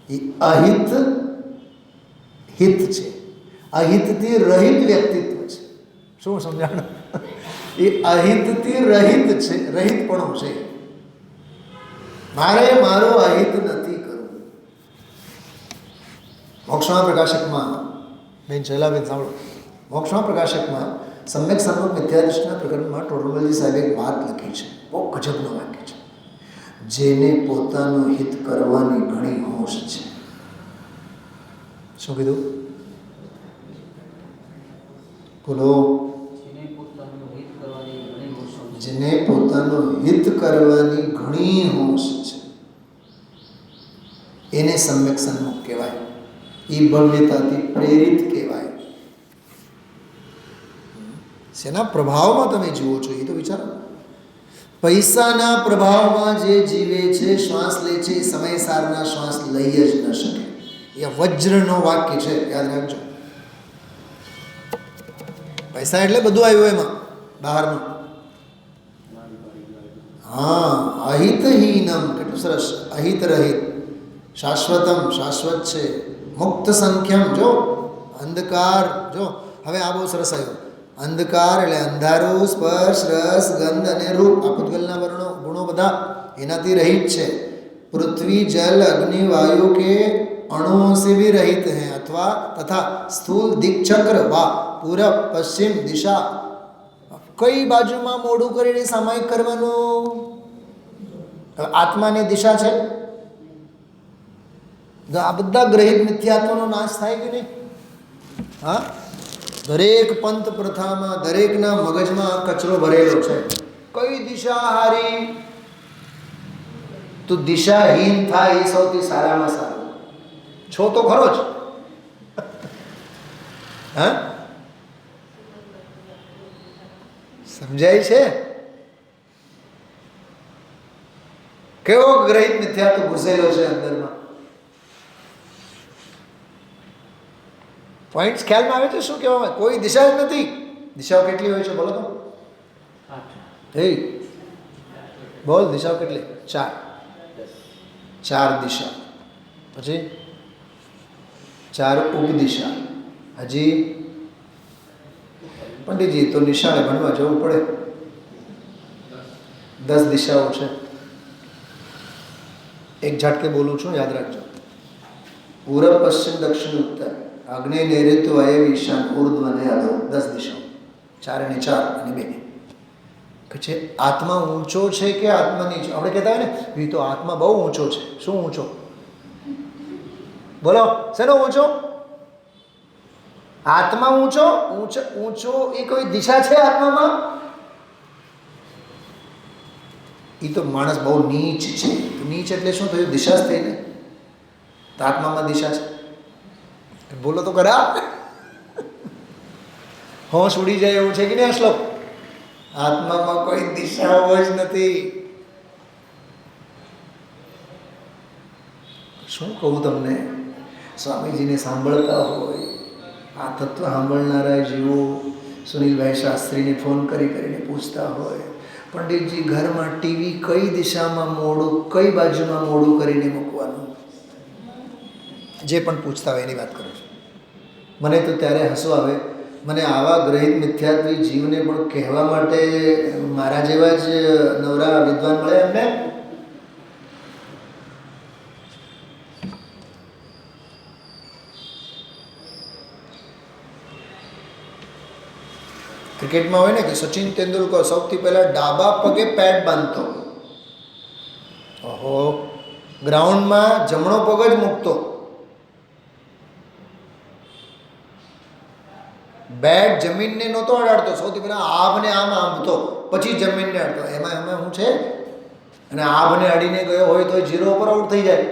એ અહિત હિત છે, અહિતથી રહિત વ્યક્તિત્વ છે. શું સમજાણ? એ અહિતથી રહિત છે, રહિતપણું છે. મારે મારો અહિત નથી કરવું. મોક્ષમાં પ્રકાશકમાં બેન શૈલાબેન સાંભળો, મોક્ષમાં પ્રકાશકમાં સમ્યક સંરૂપ મિથ્યાદૃષ્ટિના પ્રકરણમાં ટોડરમલજી સાહેબે એક વાત લખી છે, બહુ ગજબનો વાક્ય છે. જેને પોતાનું હિત કરવાની ઘણી હોશ છે. શું કીધું? બોલો. જેને પોતાનું હિત કરવાની ઘણી હોશ છે એને સમ્યક સન્મુખ કહેવાય. એ ભવ્યતાથી પ્રેરિત કહેવાય. શેના પ્રભાવમાં તમે જુઓ છો એ તો વિચારો. પૈસાના પ્રભાવમાં જે જીવે છે, શ્વાસ લે છે, એ સમયસારના શ્વાસ લઈ જ ન શકે. એ વજ્રનો વાક્ય છે, યાદ રાખજો. પૈસા એટલે બધું આવ્યું એમાં બહારનું. હા, અહિતહીનમ, કેટલું સરસ. અહિત રહિત, શાશ્વતમ, શાશ્વત છે. મુક્ત સંખ્યમ, જો અંધકાર, જો હવે આ બહુ સરસ આવ્યું. અંધકાર એટલે અંધારું, સ્પર્શ, રસ, ગંધ અને રૂપ, આ પૂતગલના વર્ણો ગુણો બધા એનાથી રહિત છે. પૃથ્વી, જલ, અગ્નિ, વાયુ के अणुओं से भी रहित हैं अथवा तथा स्थूल दिक्चक्र वा पूरब पश्चिम दिशा. કઈ બાજુમાં મોઢું કરીને સામાયિક કરવાનું? આત્માની દિશા છે. આ બધા ગ્રહિત મિથ્યાત્વનો નાશ થાય કે નહીં? હા, દરેક પંથ પ્રથામાં, દરેકના મગજમાં કચરો ભરેલો છે. કઈ દિશા હારી? તો દિશાહીન થાય એ સૌથી સારામાં સારું. છો તો ખરો જ. હા, સમજાય છે? કેવો ગ્રહિત મિથ્યાત્વ ઘૂસેલો છે અંદરમાં. પોઈન્ટ્સ ખ્યાલમાં આવે છે? શું કહેવામાં? કોઈ દિશા જ નથી. દિશાઓ કેટલી હોય છે બોલો તો? બોલ, દિશાઓ કેટલી? 4 દિશા. પછી 4 ઉપદિશા. હજી પંડિતજી તો નિશાળે ભણવા જવું પડે. 10 દિશાઓ છે. એક ઝાટકે બોલું છું, યાદ રાખજો. પૂર્વ, પશ્ચિમ, દક્ષિણ, ઉત્તર, આગ્નેય, નૈઋત્ય, વાયવ્ય, ઈશાન, ઉર્ધ્વ અને અધો. 10 દિશાઓ. 4 અને 4 અને 2. પછી આત્મા ઊંચો છે કે આત્મા નીચો? આપણે કહેતા હોય ને, એ તો આત્મા બહુ ઊંચો છે. શું ઊંચો? બોલો, શેનો ઊંચો? આત્મા ઊંચો. ઊંચો એ કોઈ દિશા છે આત્મામાં? એ તો માણસ બહુ નીચ છે. નીચ એટલે શું થયું? દિશા જ થઈ ને. તો આત્મામાં દિશા છે. બોલો તો ખરા. હોશ ઉડી જાય એવું છે કે નહીં આ શ્લોક? આત્મામાં કોઈ દિશાઓ જ નથી. શું કહું તમને? સ્વામીજીને સાંભળતા હોય, આ તત્વ સાંભળનારા જીવો સુનિલભાઈ શાસ્ત્રીને ફોન કરીને પૂછતા હોય, પંડિતજી ઘરમાં ટીવી કઈ દિશામાં મોડું, કઈ બાજુમાં મોડું કરીને મૂકવાનું? જે પણ પૂછતા હોય એની વાત કરું છું. મને તો ત્યારે હસવું આવે. મને આવા ગ્રહિત મિથ્યાત્વી જીવને પણ કહેવા માટે મારા જેવા જ નવરા વિદ્વાન મળે એમને. ક્રિકેટમાં હોય ને કે સચિન તેંડુલકર સૌથી પહેલા ડાબા પગે પેડ બાંધતો. ઓહો, ગ્રાઉન્ડમાં જમણો પગ જ મૂકતો. બેટ જમીનને નહોતો અડાડતો. સૌથી પહેલા આભને આમ આંબતો, પછી જમીનને અડતો. એમાં શું છે? અને આભને અડીને ગયો હોય તો 0 પર આઉટ થઈ જાય.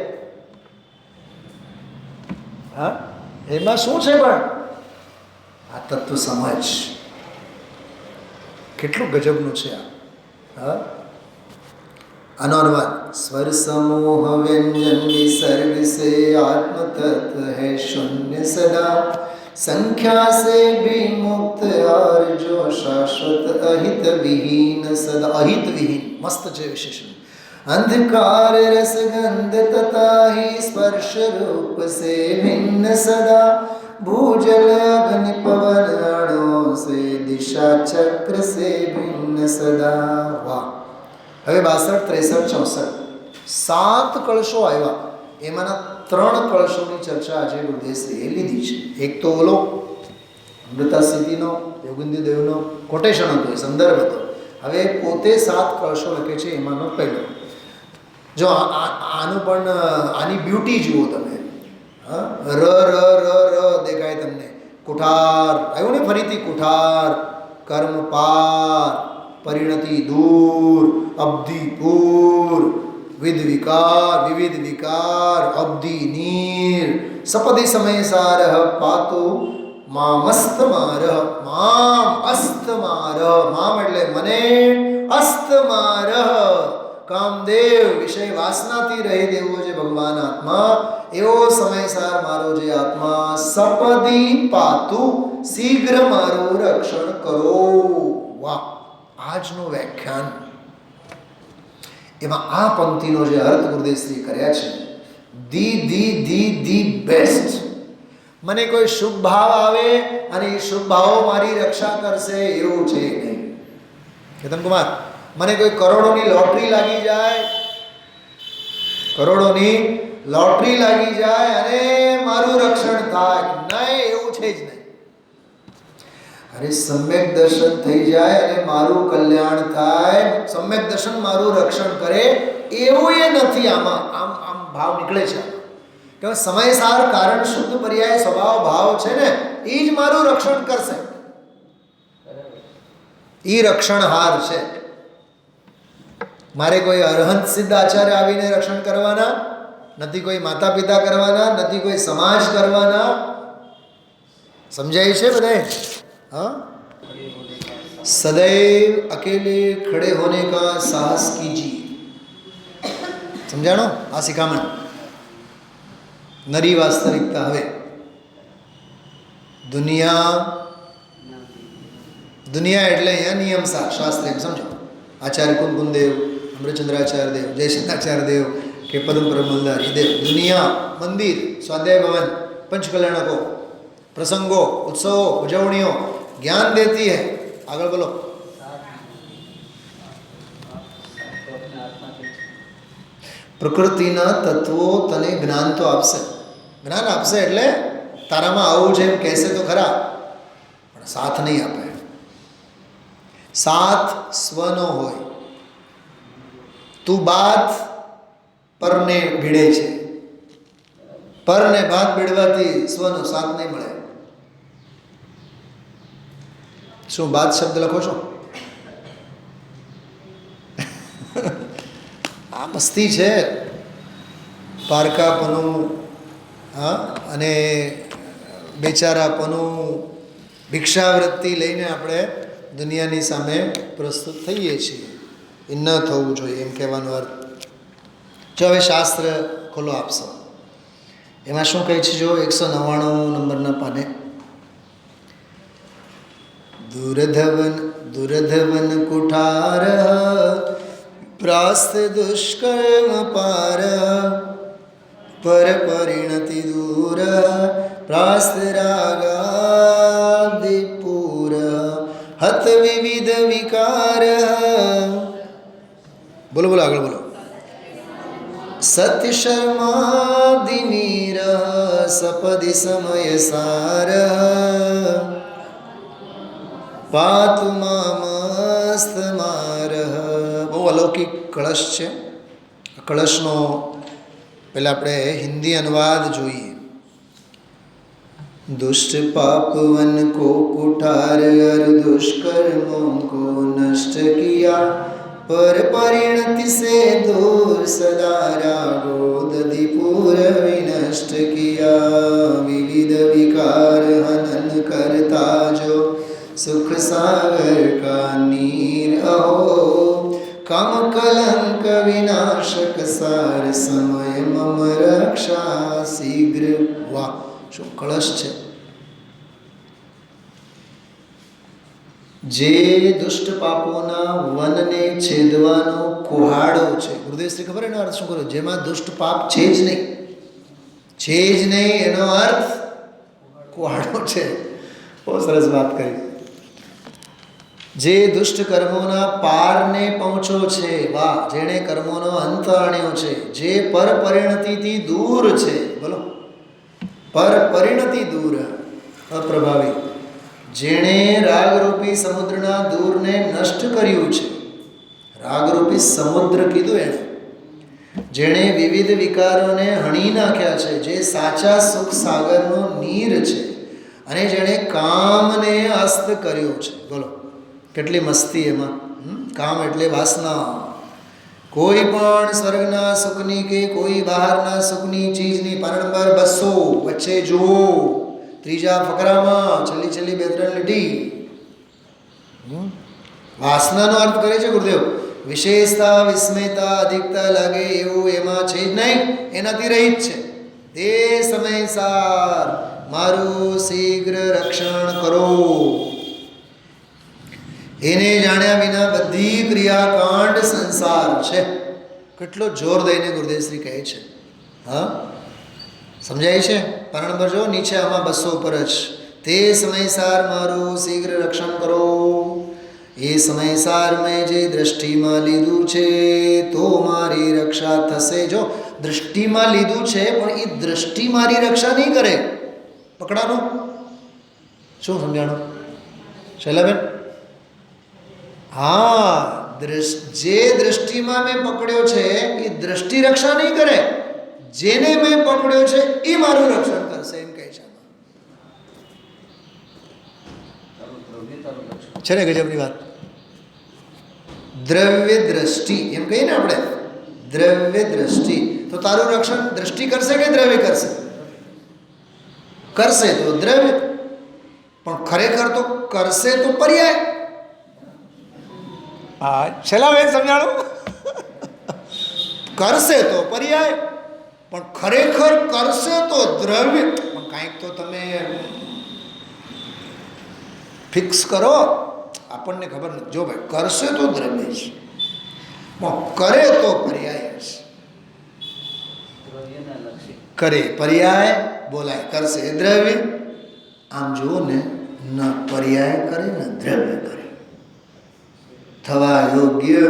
હા, એમાં શું છે? પણ આ તત્વ સમજ કેટલું ગજબનું છે આ. હા, આનો અનુવાદ સ્વર સમૂહ વ્યંજન વિસર્ગ સે આત્મ તત્વ है शून्य सदा संख्या से भी मुक्त और जो शाश्वत अहित विहीन सदा. अहित विहीन मस्त છે વિશેષણ. अंधकार रस गंध तथा ही स्पर्श रूप से भिन्न सदा भूजल अग्नि पवन अणु से दिशा चक्र से भिन्न सदा. वाह. હવે 62, 63, 64 7 કળશો આવ્યા. એમાંના 3 કળશોની ચર્ચા આજે ગુરુદેવશ્રીએ લીધી છે. એક તો ઓલો અમૃતા સિદ્ધિનો, યોગિંદ્ર દેવનો કોટેશન હતો, એ સંદર્ભ હતો. હવે પોતે 7 કળશો લખે છે. એમાંનો પહેલો જો આનું પણ આની બ્યુટી જુઓ તમે. હા, ર ર ર ર દેખાય તમને. કુઠાર આવ્યું ને, ફરીથી કુઠાર. કર્મ પાર, પરિણતિ દૂર, અબ્ધિ પૂર, વિધ વિકાર, વિવિધ વિકાર, અબ્ધિ નીર, સપદી સમય સાર પાતો મામસ્તમાર. મામ અસ્તમાર, મામ એટલે મને, અસ્તમાર કામદેવ વિષય વાસનાથી રહી દેવો છે ભગવાન આત્મા, એવો સમયસાર મારો જે આત્મા સપદી પાતુ, શીઘ્ર મારું રક્ષણ કરો. વાહ, આજનું વ્યાખ્યાન એમાં આ પંક્તિનો જે અર્થ ગુરુદેવશ્રી કર્યા છે, ધી બેસ્ટ. મને કોઈ શુભ ભાવ આવે અને એ શુભ ભાવો મારી રક્ષા કરશે એવું છે નહીં. કેતન કુમાર, મને કોઈ કરોડોની લોટરી લાગી જાય, કરોડોની લોટરી લાગી જાય અને મારું રક્ષણ થાય નહીં, એવું છે જ નહીં. અરે સમ્યક દર્શન થઈ જાય અને મારું કલ્યાણ થાય, સમ્યક દર્શન મારું રક્ષણ કરે એવું એ નથી. આમાં આમ આમ ભાવ નીકળે છે કે સમયસાર કારણ શુદ્ધ પર્યાય સ્વભાવ ભાવ છે ને, એ જ મારું રક્ષણ કરશે. એ રક્ષણહાર છે. મારે કોઈ અરહંત સિદ્ધ આચાર્ય આવીને રક્ષણ કરવાના નથી, કોઈ માતા પિતા કરવાના નથી, કોઈ સમાજ કરવાના. સમજાય છે બધાએ? हाँ, सदैव अकेले खड़े होने का साहस कीजिए. समझाणो आ शिखामण नरी वास्तविकता. હવે દુનિયા એટલે અહીંયા નિયમસાર શાસ્ત્ર એમ સમજો. આચાર્ય કુંકુમદેવ, અમૃતચંદ્રાચાર્ય દેવ, જયશંકરાચાર્ય દેવ કે પદમપુરમ મલદારી દેવ, દુનિયા, મંદિર, સ્વાધ્યાય ભવન, पंचकल्याणको, प्रसंगों, उत्सवों, उजवणियों ज्ञान देती है. आगे बोलो. પ્રકૃતિના તત્વો તને જ્ઞાન તો આપશે, જ્ઞાન આપશે એટલે તારામાં આવું છે એમ કહેશે તો ખરા, પણ સાથ નહીં આપે. સાથ સ્વનો હોય. તું બાત પરને ભીડે છે, પરને બાત ભીડવાથી સ્વનો સાથ નહીં મળે. શું બાત શબ્દ લખો છો? આ મસ્તી છે, પારકાપનું, હા, અને બેચારાપનું, ભિક્ષાવૃત્તિ લઈને આપણે દુનિયાની સામે પ્રસ્તુત થઈએ છીએ. એ ન થવું જોઈએ એમ કહેવાનો અર્થ. જો હવે શાસ્ત્ર ખોલો આપશો, એમાં શું કહે છે? જો 199 નંબરના પાને, दुर्धवन कुठार प्रास्त दुष्कर्म पार पर परिणति दूर प्रास्त रागादिपूर हत विविध विकार. बोलो बोलो, आगे बोलो. सत्य शर्मादिनीर सपदि समय सार પાતુ મામસ્તમાર. બહુ અલૌકિક કળશ છે. કળશનો પહેલાં આપણે હિન્દી અનુવાદ જોઈએ. दुष्ट पापवन को कुठार अर दुष्कर्मों को नष्ट किया पर परिणति से दूर सदा रागो दधिपूर विनष्ट किया. विविध विकार हनन करता जो सुख सागर का नीर अहो कम कलंक विनाशक सार समय मम रक्षा शीघ्र. वाह, શું કળશ છે. જે દુષ્ટ પાપોના વનને છેદવાનો કુહાડો છે. ગુરુદેવશ્રી ખબર એનો અર્થ શું કર્યો? જેમાં દુષ્ટ પાપ છે જ નહીં, છે જ નહીં, એનો અર્થ કુહાડો છે. બહુ સરસ વાત કરી. જે દુષ્ટ કર્મોના પારને પહોંચો છે, વાહ, જેણે કર્મોનો અંત આણ્યો છે, જે પર પરિણતિથી દૂર છે. બોલો, પર પરિણતિ દૂર, અપ્રભાવી, જેણે રાગરૂપી સમુદ્રના દૂરને નષ્ટ કર્યું છે. રાગરૂપી સમુદ્ર કીધું એણે. જેણે વિવિધ વિકારોને હણી નાખ્યા છે, જે સાચા સુખ સાગરનો નીર છે, અને જેણે કામને અસ્ત કર્યો છે. બોલો કેટલી મસ્તી એમાં. કામ એટલે વાસના. કોઈ પણ સ્વર્ગના સુખની કે કોઈ બહારના સુખની ચીજની પાના નંબર 200 વચ્ચે જુઓ, ત્રીજા ફકરામાં છેલ્લી 2-3 લીટી વાસનાનો અર્થ કરે છે ગુરુદેવ. વિશેષતા, વિસ્મયતા, અધિકતા લાગે એવું એમાં છે જ નહીં, એનાથી રહિત છે. તે સમયસાર મારું શીઘ્ર રક્ષણ કરો. એને જાણ્યા વિના બધી ક્રિયાકાંડ સંસાર છે. કેટલો જોર દઈને ગુરુદેવ શ્રી કહે છે. હા, સમજાય છે? પાના નંબર જો નીચે, આમાં 200 ઉપર જ. તે સમયસાર મારું શીઘ્ર રક્ષણ કરો. એ સમયસાર મેં જે દ્રષ્ટિમાં લીધું છે તો મારી રક્ષા થશે. જો દ્રષ્ટિમાં લીધું છે, પણ એ દ્રષ્ટિ મારી રક્ષા નહીં કરે. પકડાનું શું સમજાણું શૈલાબેન? હા, જે દ્રષ્ટિમાં મેં પકડ્યો છે એ દ્રષ્ટિ રક્ષા નહીં કરે. જેને મેં પકડ્યો છે એ મારું રક્ષણ કરશે, એમ કહે છે. છે ને ગજબની વાત. દ્રવ્ય દ્રષ્ટિ એમ કહીએ ને આપણે, દ્રવ્ય દ્રષ્ટિ. તો તારું રક્ષણ દ્રષ્ટિ કરશે કે દ્રવ્ય કરશે? કરશે તો દ્રવ્ય, પણ ખરેખર તો કરશે તો પર્યાય. હા, છેલ્લા બેન સમજાણું. કરશે તો પર્યાય, પણ ખરેખર કરશે તો દ્રવ્ય. પણ કાંઈક તો તમે ફિક્સ કરો. આપણને ખબર નથી. જો ભાઈ કરશે તો દ્રવ્ય છે, પણ કરે તો પર્યાય છે. કરે પર્યાય બોલાય, કરશે એ દ્રવ્ય. આમ જુઓ ને, ન પર્યાય કરે ને દ્રવ્ય કરે. થવા યોગ્ય.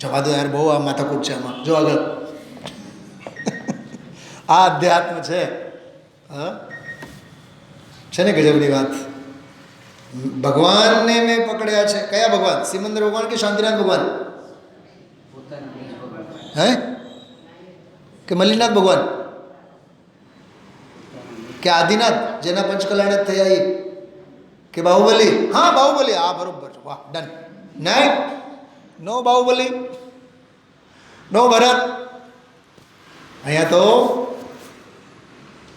જવા દો યાર, બહુ આ માથાકૂટ છે આમાં. જો આગળ આ અધ્યાત્મ છે. હા, છે ને ગજબની વાત. ભગવાનને મેં પકડ્યા છે. કયા ભગવાન? સિમંદર ભગવાન કે શાંતિનાથ ભગવાન? હે કે મલ્લીનાથ ભગવાન કે આદિનાથ, જેના પંચકલ્યાણ થયા એ? કે બાહુબલી? હા, બાહુબલી. હા, બરોબર. વાહ, ડન. નહીં, નો બાહુબલી, નો ભરત. અહીંયા તો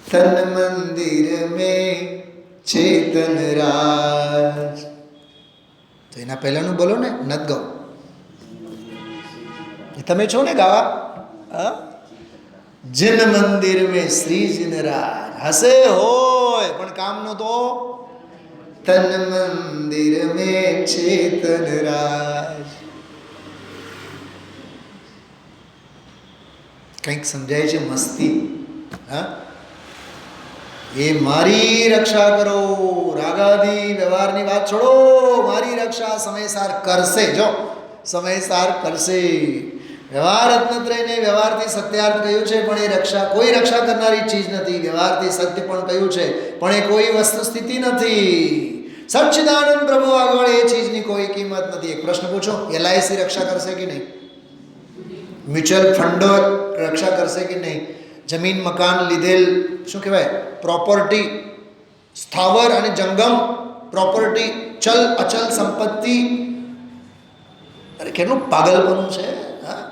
તન મંદિર મેં ચેતન રાજ. તો એના પહેલાનું બોલો ને, નત ગાઓ. તમે છો ને ગાવા. જન મંદિર મેં શ્રી જન રાજ. હસે હોય પણ કામનો તો તન મંદિર મેં ચેતન રાજ. કંઈક સમજાય છે મસ્તી. હા, એ મારી રક્ષા કરો. રાગાદી વ્યવહારની વાત છોડો. મારી રક્ષા સમયસાર કરશે. જો સમયસાર કરશે. વ્યવહાર રત્નત્રયને વ્યવહારથી સત્યાર્થ કહ્યું છે, પણ એ રક્ષા કોઈ રક્ષા કરનારી ચીજ નથી. વ્યવહારથી સત્ય પણ કહ્યું છે, પણ એ કોઈ વસ્તુ સ્થિતિ નથી. સચ્ચિદાનંદ પ્રભુ આગળ એ ચીજની કોઈ કિંમત નથી. એક પ્રશ્ન પૂછો, LIC રક્ષા કરશે કે નહીં? મ્યુચ્યુઅલ ફંડો રક્ષા કરશે કે નહીં? જમીન મકાન લીધેલ, શું કહેવાય, પ્રોપર્ટી, સ્થાવર અને જંગમ પ્રોપર્ટી, ચલ અચલ સંપત્તિ. અરે કેટલું પાગલપણું છે. હા,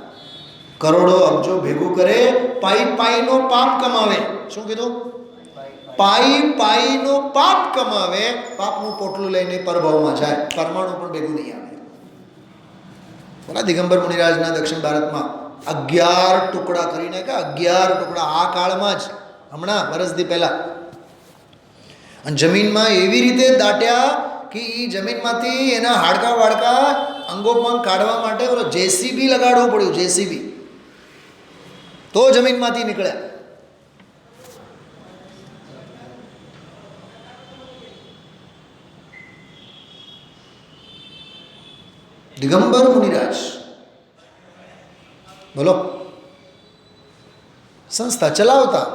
કરોડો અબજો ભેગું કરે, પાઈનો પાપ કમાવે. શું કીધું? પાઈનો પાપ કમાવે. પાપનું પોટલું લઈને પરભાવમાં જાય. પરમાણુ પણ ભેગું નહીં આવે. બોલા દિગંબર મુનિરાજના દક્ષિણ ભારતમાં 11 ટુકડા કરીને, કે 11 ટુકડા આ કાળમાં જ, હમણાં વર્ષથી પહેલા. અને જમીનમાં એવી રીતે દાટ્યા કે એ જમીનમાંથી એના હાડકા વાડકા અંગોપંગ કાઢવા માટે ઓલો જેસીબી લગાડવું પડ્યું. જેસીબી તો જમીનમાંથી નીકળ્યા. દિગંબર મુનિરાજ બોલો, સંસ્થા ચલાવતા.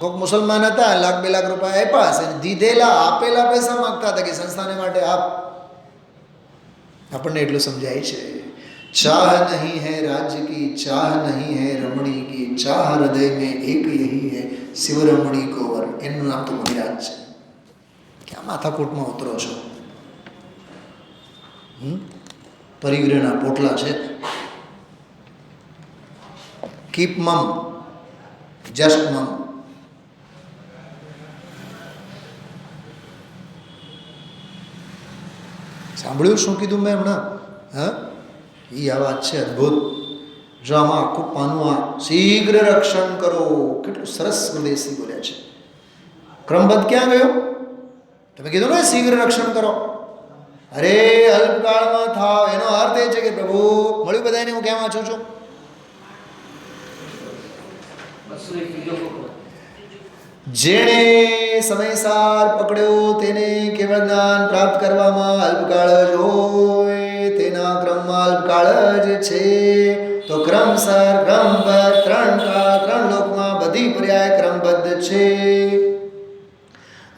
કોઈક મુસલમાન હતા, 1-2 લાખ રૂપિયા આપ્યા છે, દીધેલા આપેલા પૈસા માગતા હતા કે સંસ્થાને માટે આપ. આપણને એટલું સમજાય છે. चाह नहीं है राज्य की, चाह नहीं है रमणी की, चाह हृदय में एक यही है शिव रमणी को वर. એનું નામ તો મુનિરાજ છે. ક્યાં માથાકૂટમાં ઉતરો છો? પરિગ્રહના પોટલા છે. કીપ મમ, જસ્ટ મમ. સાંભળ્યું શું કીધું મેં હમણાં? હા, એ આ વાત છે અદ્ભુત. જો આમાં આખું પાનું આ શીઘ્ર રક્ષણ કરો, કેટલું સરસ સ્વદેશી બોલ્યા છે. ક્રમબદ્ધ ક્યાં ગયો? તમે કીધું ને શીઘ્ર રક્ષણ કરો. અરે અલ્પકાળમાં થાવ, એનો અર્થ એ છે કે પ્રભુ મળ્યું બધાને. હું ક્યાં વાંચું છું? જેણે સમયસાર પકડ્યો તેને કેવળ જ્ઞાન પ્રાપ્ત કરવામાં અલ્પકાળ જ હોય, તેના ક્રમમાં અલ્પકાળ જ છે. તો ક્રમસર ક્રમબદ્ધ ત્રણ લોકમાં બધી પર્યાય ક્રમબદ્ધ છે.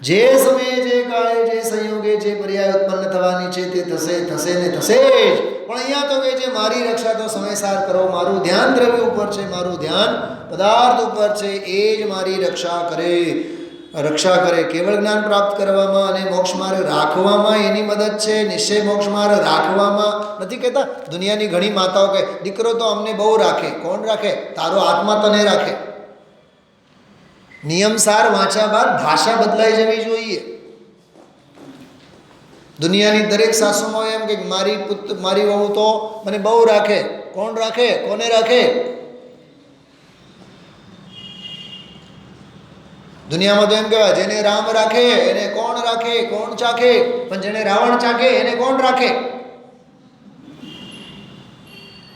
જે સમયે જે કાળે જે સંયોગે જે પર્યાય ઉત્પન્ન થવાની છે તે થશે ને થશે જ. પણ અહીંયા તો કહે છે મારી રક્ષા તો સમયસાર કરો. મારું ધ્યાન દ્રવ્ય ઉપર છે, મારું ધ્યાન પદાર્થ ઉપર છે, એ જ મારી રક્ષા કરે. કેવળ જ્ઞાન પ્રાપ્ત કરવામાં અને મોક્ષ માર્ગ રાખવામાં એની મદદ છે. નિશ્ચય મોક્ષ માર્ગ રાખવામાં નથી કહેતા. દુનિયાની ઘણી માતાઓ કહે દીકરો તો અમને બહુ રાખે. કોણ રાખે? તારો આત્મા તને રાખે. નિયમસાર વાંચ્યા બાદ ભાષા બદલાઈ જવી જોઈએ. દુનિયાની દરેક સાસુમાં એમ કે મારી વહુ તો મને બહુ રાખે. કોણ રાખે? કોને રાખે? દુનિયામાં તો એમ કહેવાય જેને રામ રાખે એને કોણ રાખે? કોણ ચાખે? પણ જેને રાવણ ચાખે એને કોણ રાખે?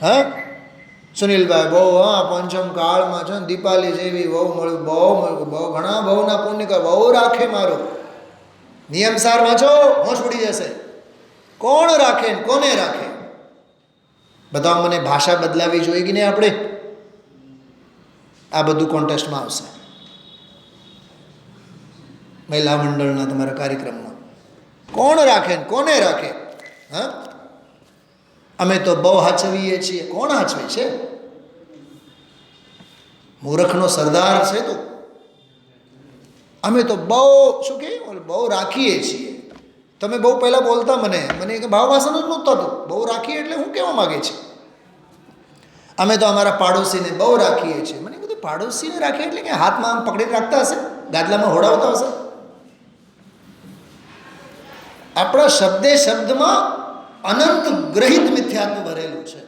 હા સુનિલભાઈ, બહુ પંચમ કાળમાં છે ને દીપાલી જેવી બહુ મળ્યું, બહુ ઘણા બહુના પુણ્ય કર, બહુ રાખે મારું. નિયમસાર વાંચો, હોશ પડી જશે. કોણ રાખે ને કોને રાખે? બધા મને ભાષા બદલાવી જોઈએ કે નહીં આપણે? આ બધું કોન્ટેસ્ટમાં આવશે મહિલા મંડળના તમારા કાર્યક્રમમાં. કોણ રાખે ને કોને રાખે? હા, અમે તો બહુ હાચવીએ છીએ. કોણ હાચવે છે? મૂર્ખનો સરદાર છે તું. અમે તો બહુ શું કે બહુ રાખીએ છીએ. તમે બહુ પહેલાં બોલતા મને કે ભાવવાસન જ નહોતું થતું. બહુ રાખીએ એટલે હું કહેવા માગે છે? અમે તો અમારા પાડોશીને બહુ રાખીએ છીએ. મને કીધું પાડોશીને રાખીએ એટલે કે હાથમાં આમ પકડીને રાખતા હશે, ગાદલામાં હોડાવતા હશે. આપણા શબ્દે શબ્દમાં अनंत ग्रहित मिथ्यात्व भरेलू है.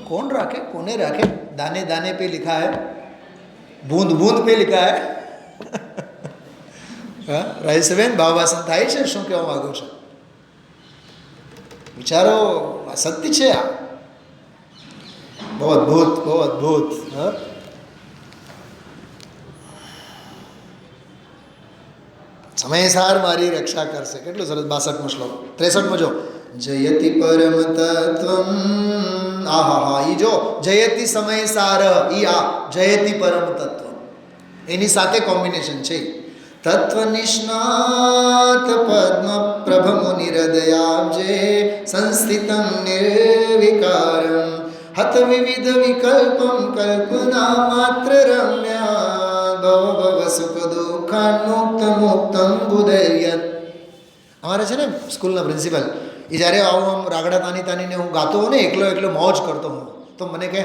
कौन राखे कोने राखे? दाने दाने पे लिखा है, बूंद बूंद पे लिखा है. રાઈસબેન ભાવવાસન થાય છે. શું કહેવા માંગો છો? વિચારો, આ સત્ય છે. આ બહુ અદ્ભુત, બહુ અદ્ભુત. સમયસાર મારી રક્ષા કરશે. કેટલું સરસ. 62મો શ્લોક. 63મો જો જયતિ પરમ તત્વમ. આહા, ઈ જો જયતિ સમયસાર, ઈ આ જયતિ પરમ તત્વ એની સાથે કોમ્બિનેશન છે. તત્વ નિષ્ણાત પદ્મ પ્રભ મુનિ હૃદયાબ્જે સંસ્થિતમ નિર્વિકારમ હત વિવિધ વિકલ્પમ કલ્પના માત્ર રમ્યા ભવ ભવ સુખ દુઃખાન્મુક્ત મુક્તમ બુધૈયત. અમારે છે ને સ્કૂલના પ્રિન્સિપલ, એ જ્યારે આવું આમ રાગડા તાની તાનીને હું ગાતો હોઉં ને, એકલો મોજ કરતો હું, તો મને કહે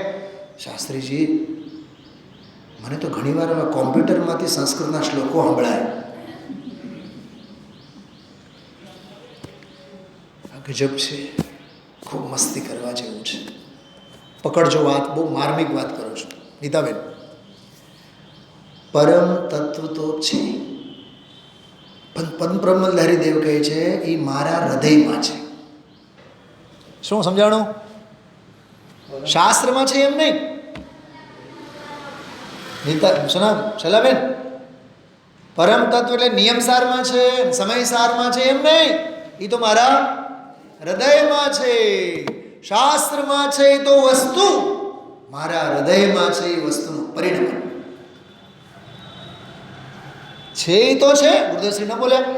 શાસ્ત્રીજી મને તો ઘણીવાર કોમ્પ્યુટરમાંથી સંસ્કૃતના શ્લોકો સંભળાય. આ ગજબ છે, ખૂબ મસ્તી કરવા જેવું છે. પકડજો વાત, બહુ માર્મિક વાત કરું છું નીતાબેન. પરમ તત્વ તો છે, પણ પદ્મબ્રહ્મ લહેરી દેવ કહે છે એ મારા હૃદયમાં છે. શું સમજાણું? શાસ્ત્રમાં છે એમ નહીં. નીતા સુના શૈલાબેન, પરમ તત્વ એટલે નિયમસારમાં છે, સમયસારમાં છે એમ નહીં. એ તો મારા હૃદયમાં છે. શાસ્ત્રમાં છે એ તો વસ્તુ, મારા હૃદયમાં છે એ વસ્તુનું પરિણામ છે. એ તો છે, ગુરુદેવશ્રી ન બોલ્યા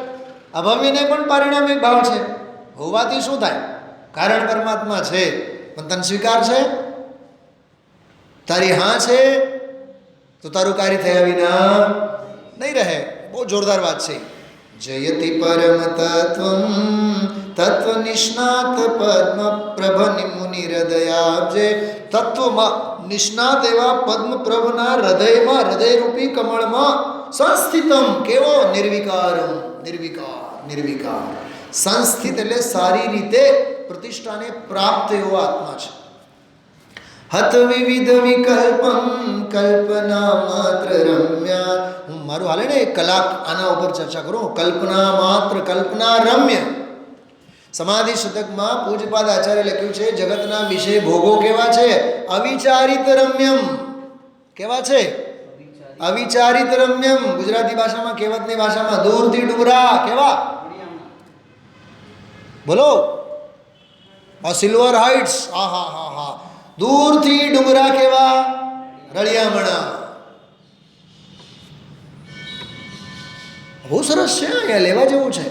અભવ્યને પણ પારિણામિક ભાવ છે. હોવાથી શું થાય? કારણ પરમાત્મા છે, પણ તને સ્વીકાર છે? તારી હા છે તો તારું કાર્ય થયા વિના નહીં રહે. બહુ જોરદાર વાત છે. જયતિ પરમ તત્વ નિષ્ણાત પદ્મ પ્રભ મુનિ હૃદયાબ્જે. તત્વમાં નિષ્ણાત એવા પદ્મ પ્રભના હૃદયમાં, હૃદયરૂપી કમળમાં સંસ્થિતમ. કેવો? નિર્વિકારમ. નિર્વિકાર. સંસ્થિત એટલે સારી રીતે પ્રતિષ્ઠાને પ્રાપ્ત એવો આત્મા છે. હત વિવિધ વિકલ્પમ કલ્પના માત્ર રમ્યા. હું મારું હાલે ને 1 કલાક આના ઉપર ચર્ચા કરું. કલ્પના માત્ર, કલ્પના રમ્ય. સમાધિ શતકમાં પૂજ્યપાદ આચાર્ય લખ્યું છે, જગતના વિષય ભોગો કેવા છે? અવિચારિત રમ્યમ. કેવા છે? અવિચારિત રમ્યમ. ગુજરાતી ભાષામાં, કહેવતની ભાષામાં દૂરથી ડુંગરા કેવા? બોલો. Silver heights. હા. દૂરથી ડુંગરા કેવા? રળિયામણા. બહુ સરસ છે. અહીંયા લેવા જેવું છે.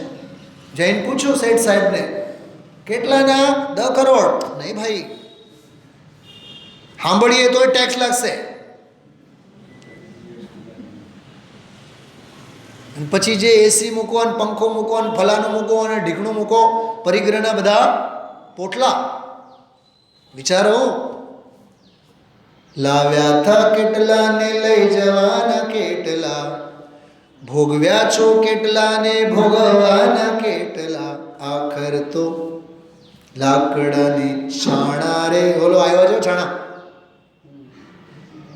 જૈન પૂછ્યું શેઠ સાહેબને, કેટલાના? 10 કરોડ. નહીં ભાઈ, સાંભળીએ તોય ટેક્સ લાગશે. પછી જે એસી મૂકો અને પંખો મૂકો અને ફલાનું મૂકો અને ઢીકણું મૂકો, પરિગ્રહના બધા પોટલા. વિચારો. લાવ્યા થા કેટલા ને લઈ જવાના કેટલા, ભોગવ્યા છો કેટલા ને ભોગવવાના કેટલા, આખર તો લાકડાની છાણા રે. ઓલો આવ્યો છો છાણા,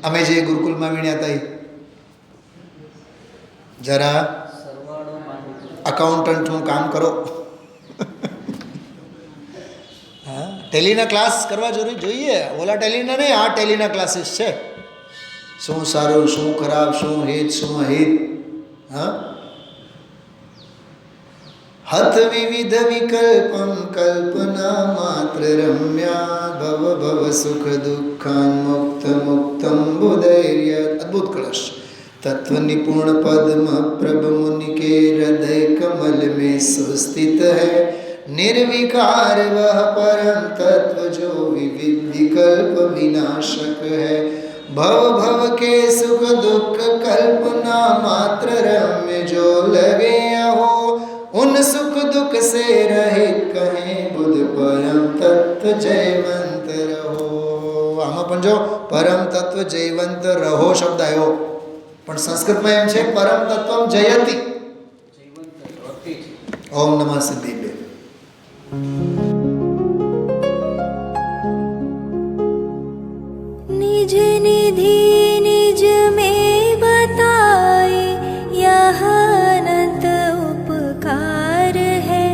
અમે જે ગુરુકુલમાં વીણ્યા હતા. જરા અકાઉન્ટન્ટનું કામ કરો. ટેલીના ક્લાસ કરવા જોઈએ. ઓલા ટેલીના નહીં, આ ટેલીના ક્લાસીસ છે. શું સારું, શું ખરાબ, શું હિત, શું અહિત. હત વિવિધ વિકલ્પમ કલ્પના માત્ર રમ્યા. ભવ ભવ સુખ દુઃખાન મુક્ત મુક્તમ બુધૈર્ય. અદ્ભુત કળશ. तत्व निपुण पद्म प्रभ मुनि के हृदय कमल में सुस्थित है. निर्विकार वह परम तत्व जो विविध विकल्प विनाशक है. भव भव के सुख दुख कल्पना मात्र रम्य जो लगे हो, उन सुख दुख से रहित कहें बुध परम तत्व जयवंत रहो. આમાં પણ જો પરમ તત્વ જયવંત રહો શબ્દ આવ્યો, પણ સંસ્કૃતમાં એમ છે પરમ તત્વમ જયતિ. ઓમ નમઃ સિદ્ધિભ્ય. निज निधि निज में बताए, यह अनंत उपकार है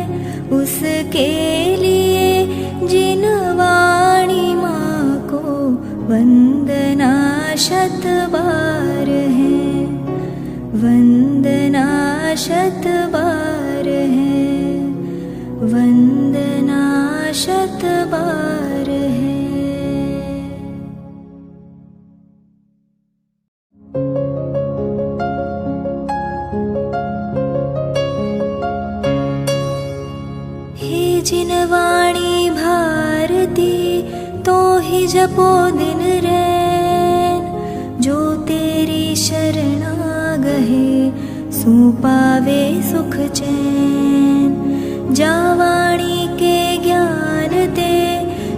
उसके लिए जिन वाणी माँ को वंदना शत बार है. वंदना शत बार है. वंदना शत बार है. हे जिन वाणी भारती तो ही जपो दिन रैन, जो तेरी शरणा गहे सो पावे सुख चैन. जा वाणी के ज्ञान ते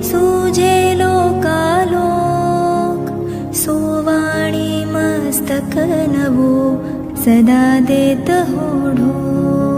सूझे लोकालोक, सो वाणी मस्तक नवो सदा देत हो ढोक.